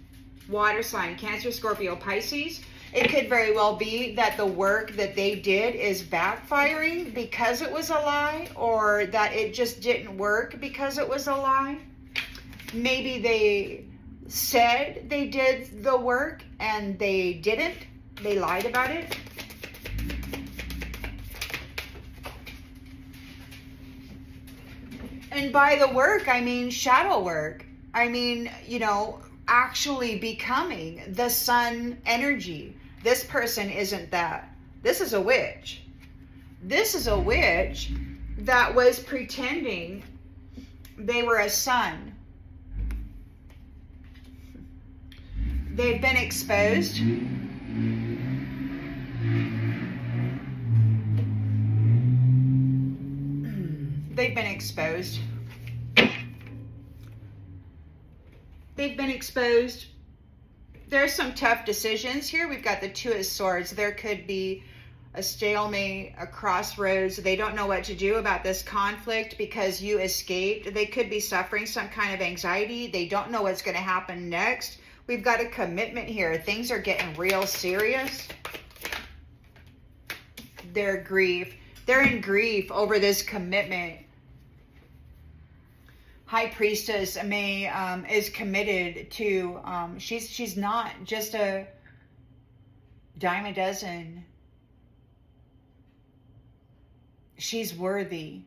Water sign, Cancer, Scorpio, Pisces. It could very well be that the work that they did is backfiring because it was a lie, or that it just didn't work because it was a lie. Maybe they said they did the work and they didn't. They lied about it. And by the work, I mean shadow work. I mean, actually becoming the sun energy. This person isn't that. This is a witch. This is a witch that was pretending they were a sun. They've been exposed. exposed. They've been exposed. There's some tough decisions here. We've got the Two of Swords. There could be a stalemate, a crossroads. They don't know what to do about this conflict because you escaped. They could be suffering some kind of anxiety. They don't know what's going to happen next. We've got a commitment here. Things are getting real serious. They're in grief over this commitment. High Priestess is committed to, she's not just a dime a dozen. She's worthy.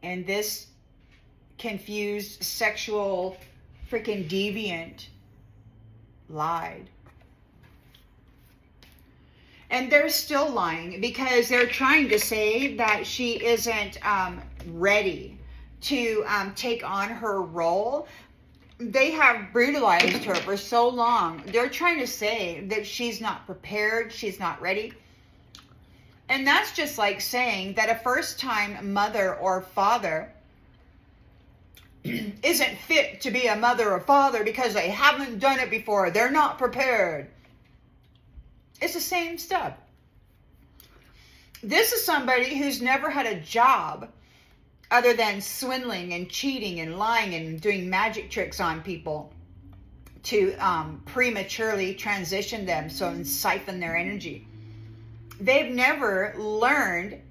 And this confused, sexual, freaking deviant lied. And they're still lying because they're trying to say that she isn't ready to take on her role. They have brutalized her for so long. They're trying to say that she's not prepared, she's not ready. And that's just like saying that a first-time mother or father isn't fit to be a mother or father because they haven't done it before. They're not prepared. It's the same stuff. This is somebody who's never had a job other than swindling and cheating and lying and doing magic tricks on people to prematurely transition them and siphon their energy. They've never learned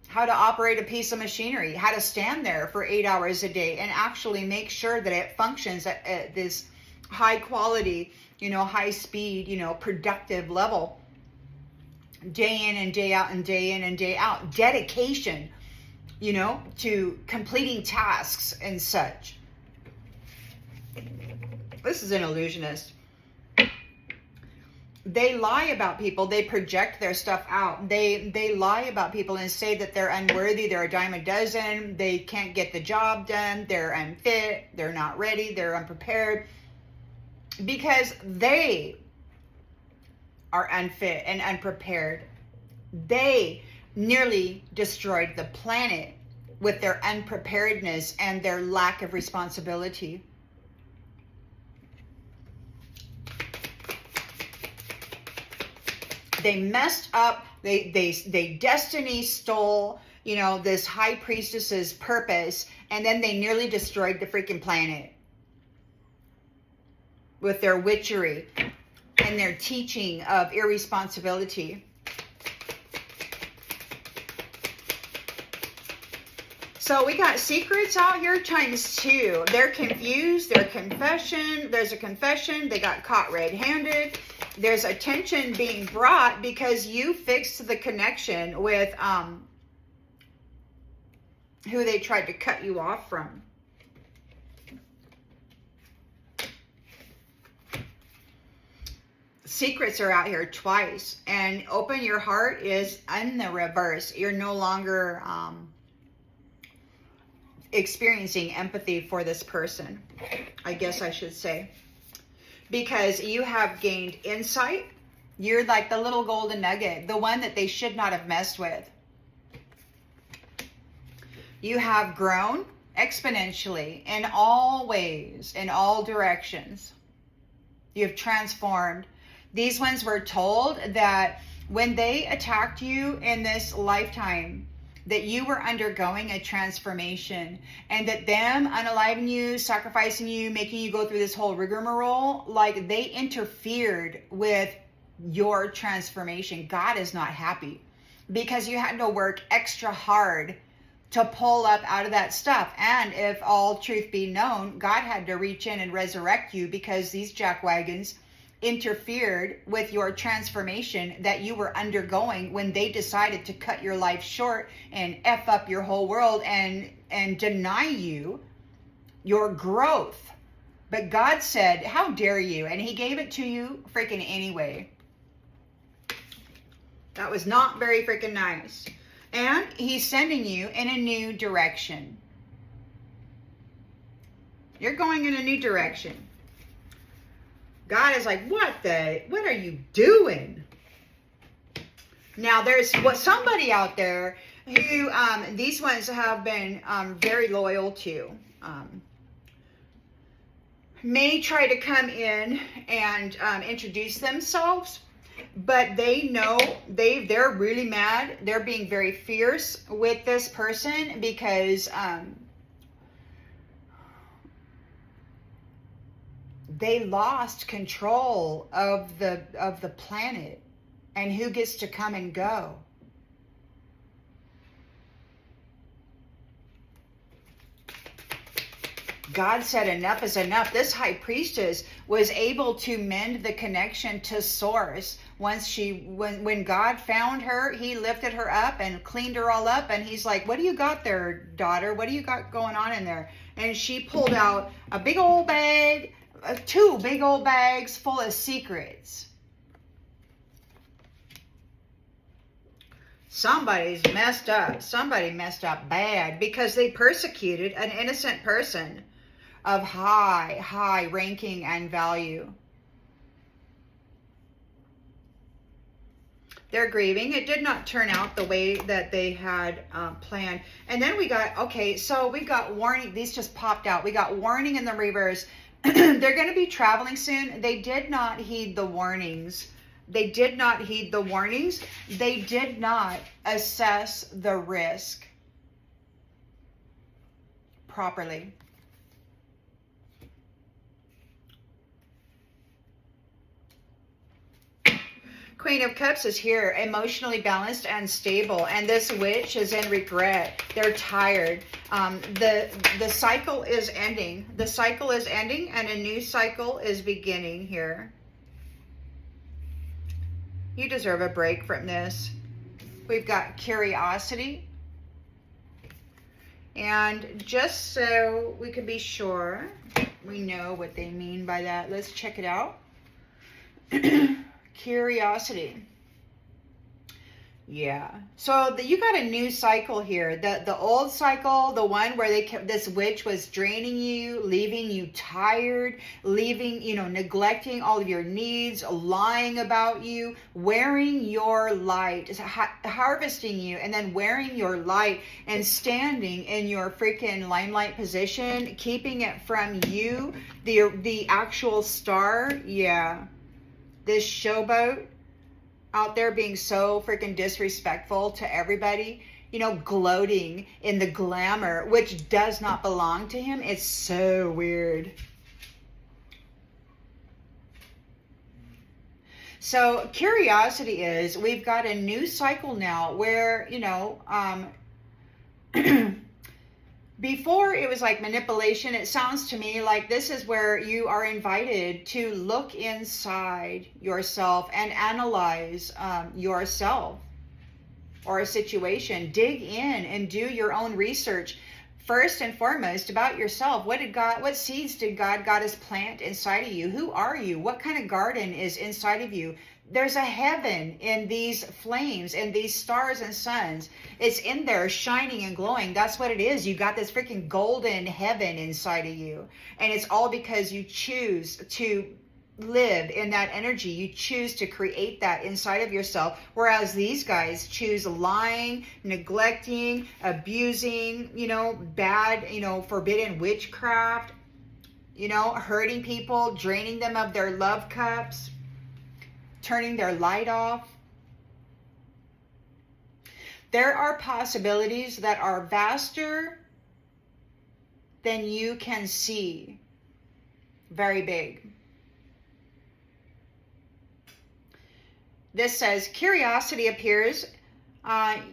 how to operate a piece of machinery, how to stand there for 8 hours a day and actually make sure that it functions at this high quality, high speed, productive level, day in and day out and day in and day out. Dedication, to completing tasks and such. This is an illusionist. They lie about people. They project their stuff out. They lie about people and say that they're unworthy. They're a dime a dozen. They can't get the job done. They're unfit. They're not ready. They're unprepared. Because they are unfit and unprepared. They nearly destroyed the planet with their unpreparedness and their lack of responsibility. They messed up. They destiny stole, this High Priestess's purpose, and then they nearly destroyed the freaking planet with their witchery and their teaching of irresponsibility. So we got secrets out here times 2. They're confused. Their confession. There's a confession. They got caught red-handed. There's attention being brought because you fixed the connection with who they tried to cut you off from. Secrets are out here twice. And open your heart is in the reverse. You're no longer experiencing empathy for this person, I guess I should say. Because you have gained insight. You're like the little golden nugget, the one that they should not have messed with. You have grown exponentially in all ways, in all directions. You have transformed. These ones were told that when they attacked you in this lifetime, that you were undergoing a transformation, and that them unaliving you, sacrificing you, making you go through this whole rigmarole, like they interfered with your transformation. God is not happy because you had to work extra hard to pull up out of that stuff. And if all truth be known, God had to reach in and resurrect you because these jackwagons interfered with your transformation that you were undergoing when they decided to cut your life short and F up your whole world and deny you your growth. But God said, how dare you? And he gave it to you freaking anyway. That was not very freaking nice. And he's sending you in a new direction. You're going in a new direction. God is like, what are you doing? Now, there's somebody out there who these ones have been very loyal to. May try to come in and introduce themselves, but they know they're really mad. They're being very fierce with this person because they lost control of the planet and who gets to come and go. God said enough is enough. This high priestess was able to mend the connection to source. When God found her, he lifted her up and cleaned her all up. And he's like, what do you got there, daughter? What do you got going on in there? And she pulled out a big old bag, 2 big old bags full of secrets. Somebody's messed up. Somebody messed up bad because they persecuted an innocent person of high ranking and value. They're grieving. It did not turn out the way that they had planned. And then we got, okay, so we got warning. These just popped out. We got warning in the reverse. They're going to be traveling soon. They did not heed the warnings. They did not heed the warnings. They did not assess the risk properly. Queen of Cups is here, emotionally balanced and stable. And this witch is in regret. They're tired. The cycle is ending. The cycle is ending and a new cycle is beginning here. You deserve a break from this. We've got curiosity. And just so we can be sure we know what they mean by that, let's check it out. Curiosity. Yeah. So you got a new cycle here. The old cycle, the one where this witch was draining you, leaving you tired, leaving, neglecting all of your needs, lying about you, wearing your light, harvesting you, and then wearing your light and standing in your freaking limelight position, keeping it from you, the actual star. Yeah. This showboat out there being so freaking disrespectful to everybody, gloating in the glamour, which does not belong to him. It's so weird. So curiosity is, we've got a new cycle now where, before it was like manipulation. It sounds to me like this is where you are invited to look inside yourself and analyze yourself or a situation. Dig in and do your own research. First and foremost about yourself. What seeds did God got us plant inside of you? Who are you? What kind of garden is inside of you? There's a heaven in these flames and these stars and suns. It's in there shining and glowing. That's what it is. You got this freaking golden heaven inside of you. And it's all because you choose to live in that energy. You choose to create that inside of yourself. Whereas these guys choose lying, neglecting, abusing, bad, forbidden witchcraft, hurting people, draining them of their love cups, turning their light off. There are possibilities that are vaster than you can see. Very big. This says, curiosity appears.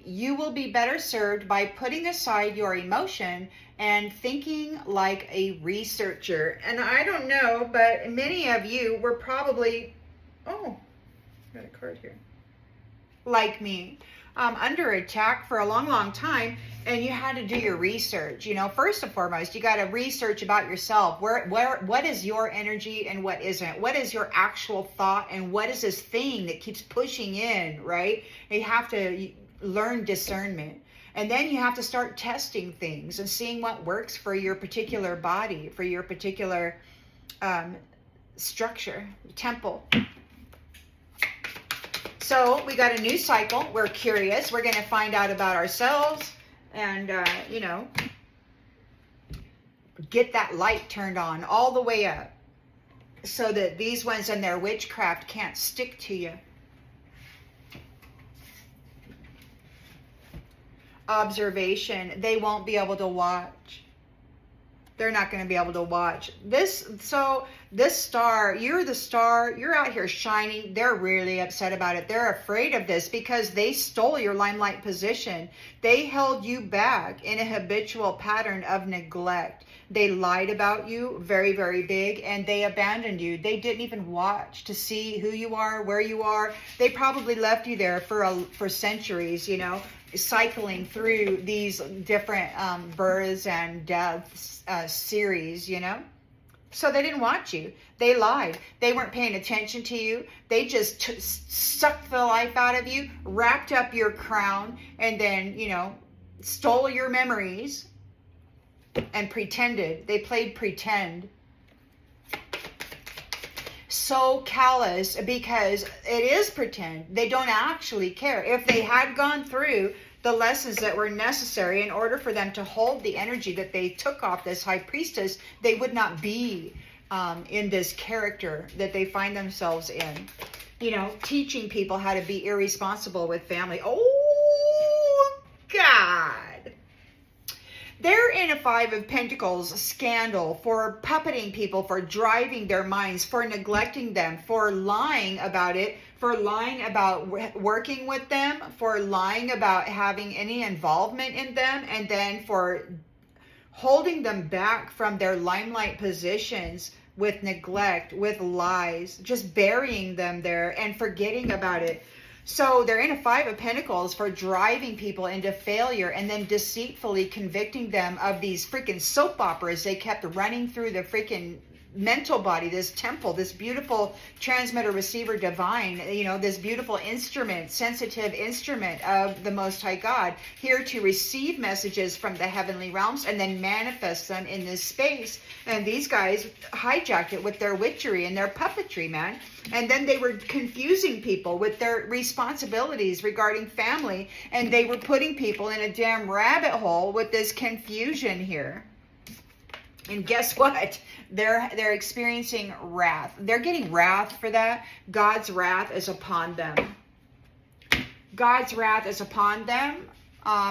You will be better served by putting aside your emotion and thinking like a researcher. And I don't know, but many of you were probably, got a card here, like me, under attack for a long time, and you had to do your research. First and foremost, you got to research about yourself. What is your energy and what isn't? What is your actual thought and what is this thing that keeps pushing in, right? You have to learn discernment. And then you have to start testing things and seeing what works for your particular body, for your particular structure, temple. So we got a new cycle. We're curious. We're going to find out about ourselves and, you know, get that light turned on all the way up so that these ones and their witchcraft can't stick to you. Observation. They won't be able to watch. They're not going to be able to watch this. So this star, you're the star, you're out here shining. They're really upset about it. They're afraid of this because they stole your limelight position. They held you back in a habitual pattern of neglect. They lied about you very, very big, and they abandoned you. They didn't even watch to see who you are, where you are. They probably left you there for centuries, you know, cycling through these different births and deaths series, you know. So they didn't watch you. They lied. They weren't paying attention to you. They just sucked the life out of you, wrapped up your crown, and then, you know, stole your memories and pretended. They played pretend. So callous because it is pretend. They don't actually care. If they had gone through the lessons that were necessary in order for them to hold the energy that they took off this high priestess, they would not be in this character that they find themselves in. You know, teaching people how to be irresponsible with family. Oh, God. They're in a Five of Pentacles scandal for puppeting people, for driving their minds, for neglecting them, for lying about it, for lying about working with them, for lying about having any involvement in them, and then for holding them back from their limelight positions with neglect, with lies, just burying them there and forgetting about it. So they're in a Five of Pentacles for driving people into failure and then deceitfully convicting them of these freaking soap operas they kept running through the freaking mental body, this temple, this beautiful transmitter, receiver, divine, you know, this beautiful instrument, sensitive instrument of the Most High God, here to receive messages from the heavenly realms and then manifest them in this space. And these guys hijacked it with their witchery and their puppetry, man. And then they were confusing people with their responsibilities regarding family, and they were putting people in a damn rabbit hole with this confusion here. And guess what? They're experiencing wrath. They're getting wrath for that. God's wrath is upon them. God's wrath is upon them.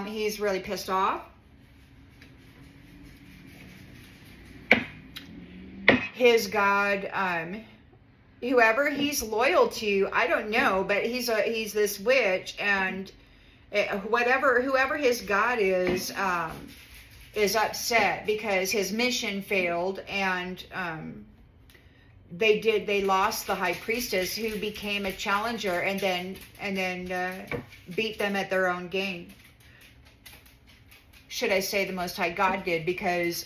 He's really pissed off. His God, whoever he's loyal to, I don't know, but he's this witch, and whoever his God is upset because his mission failed, and they lost the High Priestess, who became a challenger and then beat them at their own game. Should I say the Most High God did, because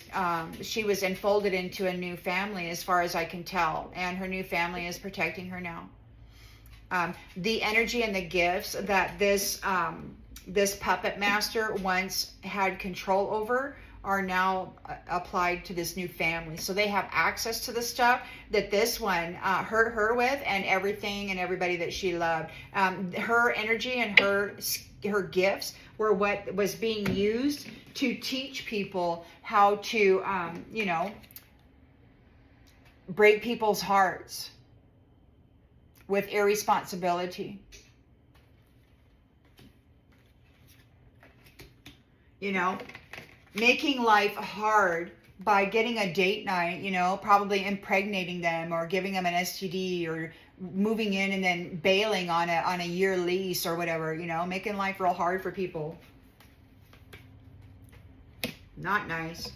she was enfolded into a new family, as far as I can tell, and her new family is protecting her now. The energy and the gifts that this puppet master once had control over are now applied to this new family. So they have access to the stuff that this one hurt her with, and everything and everybody that she loved. Her energy and her gifts were what was being used to teach people how to, you know, break people's hearts with irresponsibility. You know, making life hard by getting a date night, you know, probably impregnating them or giving them an STD or moving in and then bailing on a year lease or whatever, you know, making life real hard for people. Not nice.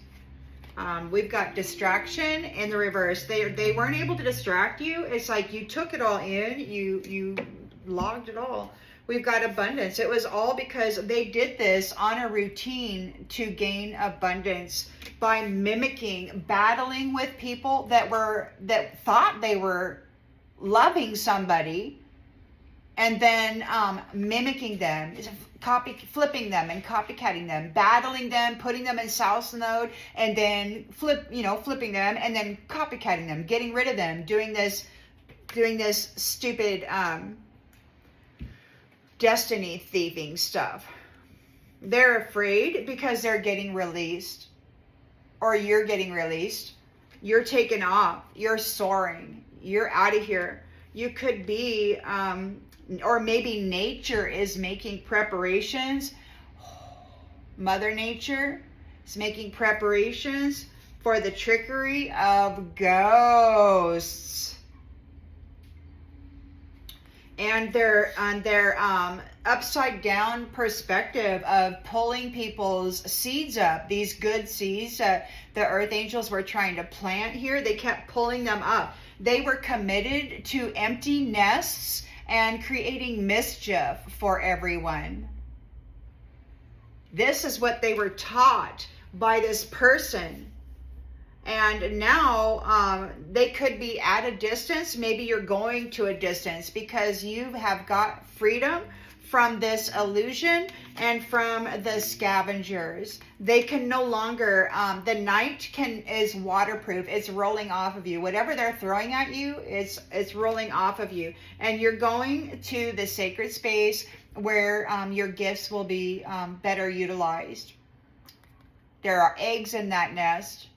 We've got distraction in the reverse. They weren't able to distract you. It's like you took it all in, you logged it all. We've got abundance. It was all because they did this on a routine to gain abundance by mimicking, battling with people that thought they were loving somebody, and then mimicking them, flipping them and copycatting them, battling them, putting them in south node, and then flipping them and then copycatting them, getting rid of them, doing this stupid destiny thieving stuff. They're afraid because they're getting released, or you're getting released. You're taken off. You're soaring. You're out of here. You could be, or maybe nature is making preparations. Mother Nature is making preparations for the trickery of ghosts. And their upside down perspective of pulling people's seeds up, these good seeds that the Earth Angels were trying to plant here, they kept pulling them up. They were committed to empty nests and creating mischief for everyone. This is what they were taught by this person. And now they could be at a distance. Maybe you're going to a distance because you have got freedom from this illusion and from the scavengers. They can no longer, the night is waterproof. It's rolling off of you. Whatever they're throwing at you, it's rolling off of you. And you're going to the sacred space where your gifts will be better utilized. There are eggs in that nest.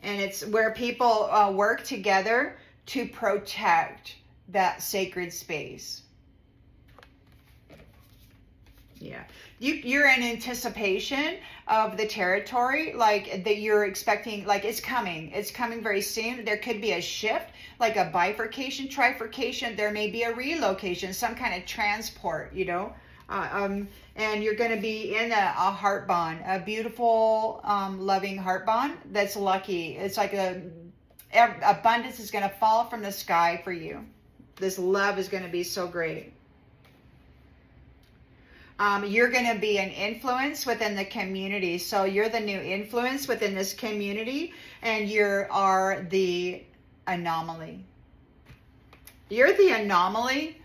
And it's where people work together to protect that sacred space. Yeah. You're in anticipation of the territory, like that you're expecting, like it's coming. It's coming very soon. There could be a shift, like a bifurcation, trifurcation. There may be a relocation, some kind of transport, you know. And you're going to be in a heart bond, a beautiful, loving heart bond that's lucky. It's like abundance is going to fall from the sky for you. This love is going to be so great. You're going to be an influence within the community. So you're the new influence within this community, and you are the anomaly. You're the anomaly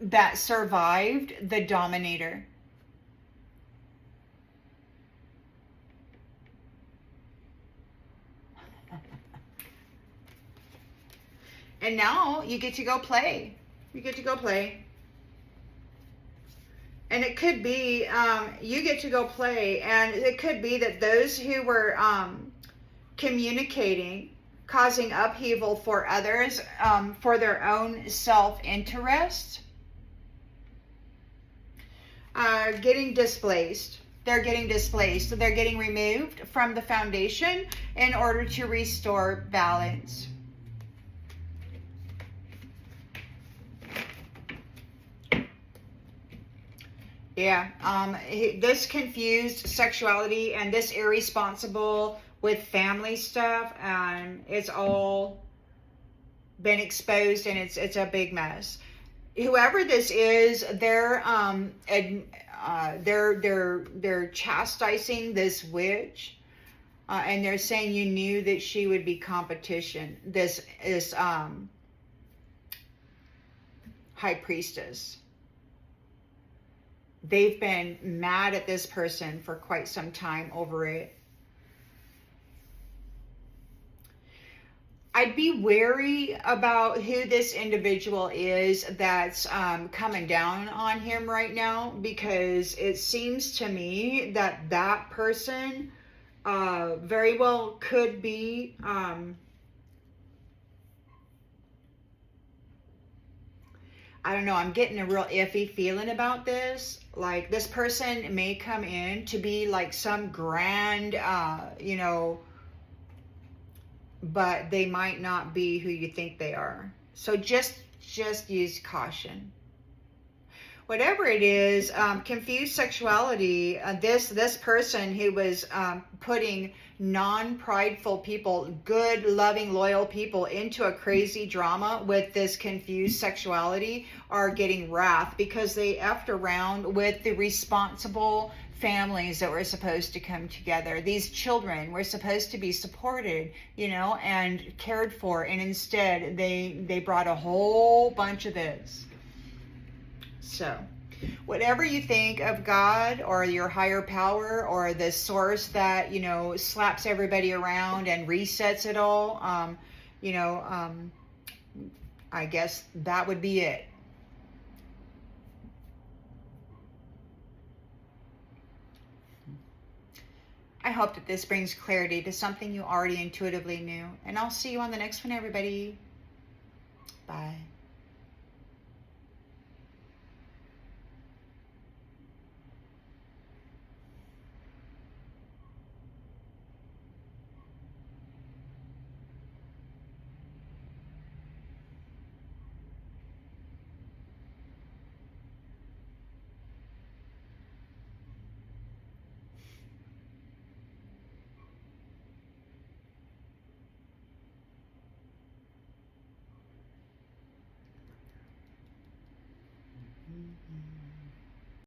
that survived the dominator. And now you get to go play. You get to go play. And it could be, you get to go play. And it could be that those who were communicating, causing upheaval for others, for their own self-interest, are getting displaced. They're getting displaced. They're getting removed from the foundation in order to restore balance. Yeah, this confused sexuality and this irresponsible with family stuff, it's all been exposed, and it's a big mess. Whoever this is, they're chastising this witch, and they're saying you knew that she would be competition. This is High Priestess. They've been mad at this person for quite some time over it. I'd be wary about who this individual is that's coming down on him right now, because it seems to me that that person very well could be I don't know, I'm getting a real iffy feeling about this. Like, this person may come in to be like some grand, you know, but they might not be who you think they are. So just use caution. Whatever it is, confused sexuality, this person who was putting non-prideful people, good, loving, loyal people into a crazy drama with this confused sexuality are getting wrath because they effed around with the responsible families that were supposed to come together. These children were supposed to be supported, you know, and cared for, and instead they brought a whole bunch of this. So, whatever you think of God or your higher power or the source that, you know, slaps everybody around and resets it all, you know, I guess that would be it. I hope that this brings clarity to something you already intuitively knew. And I'll see you on the next one, everybody. Bye.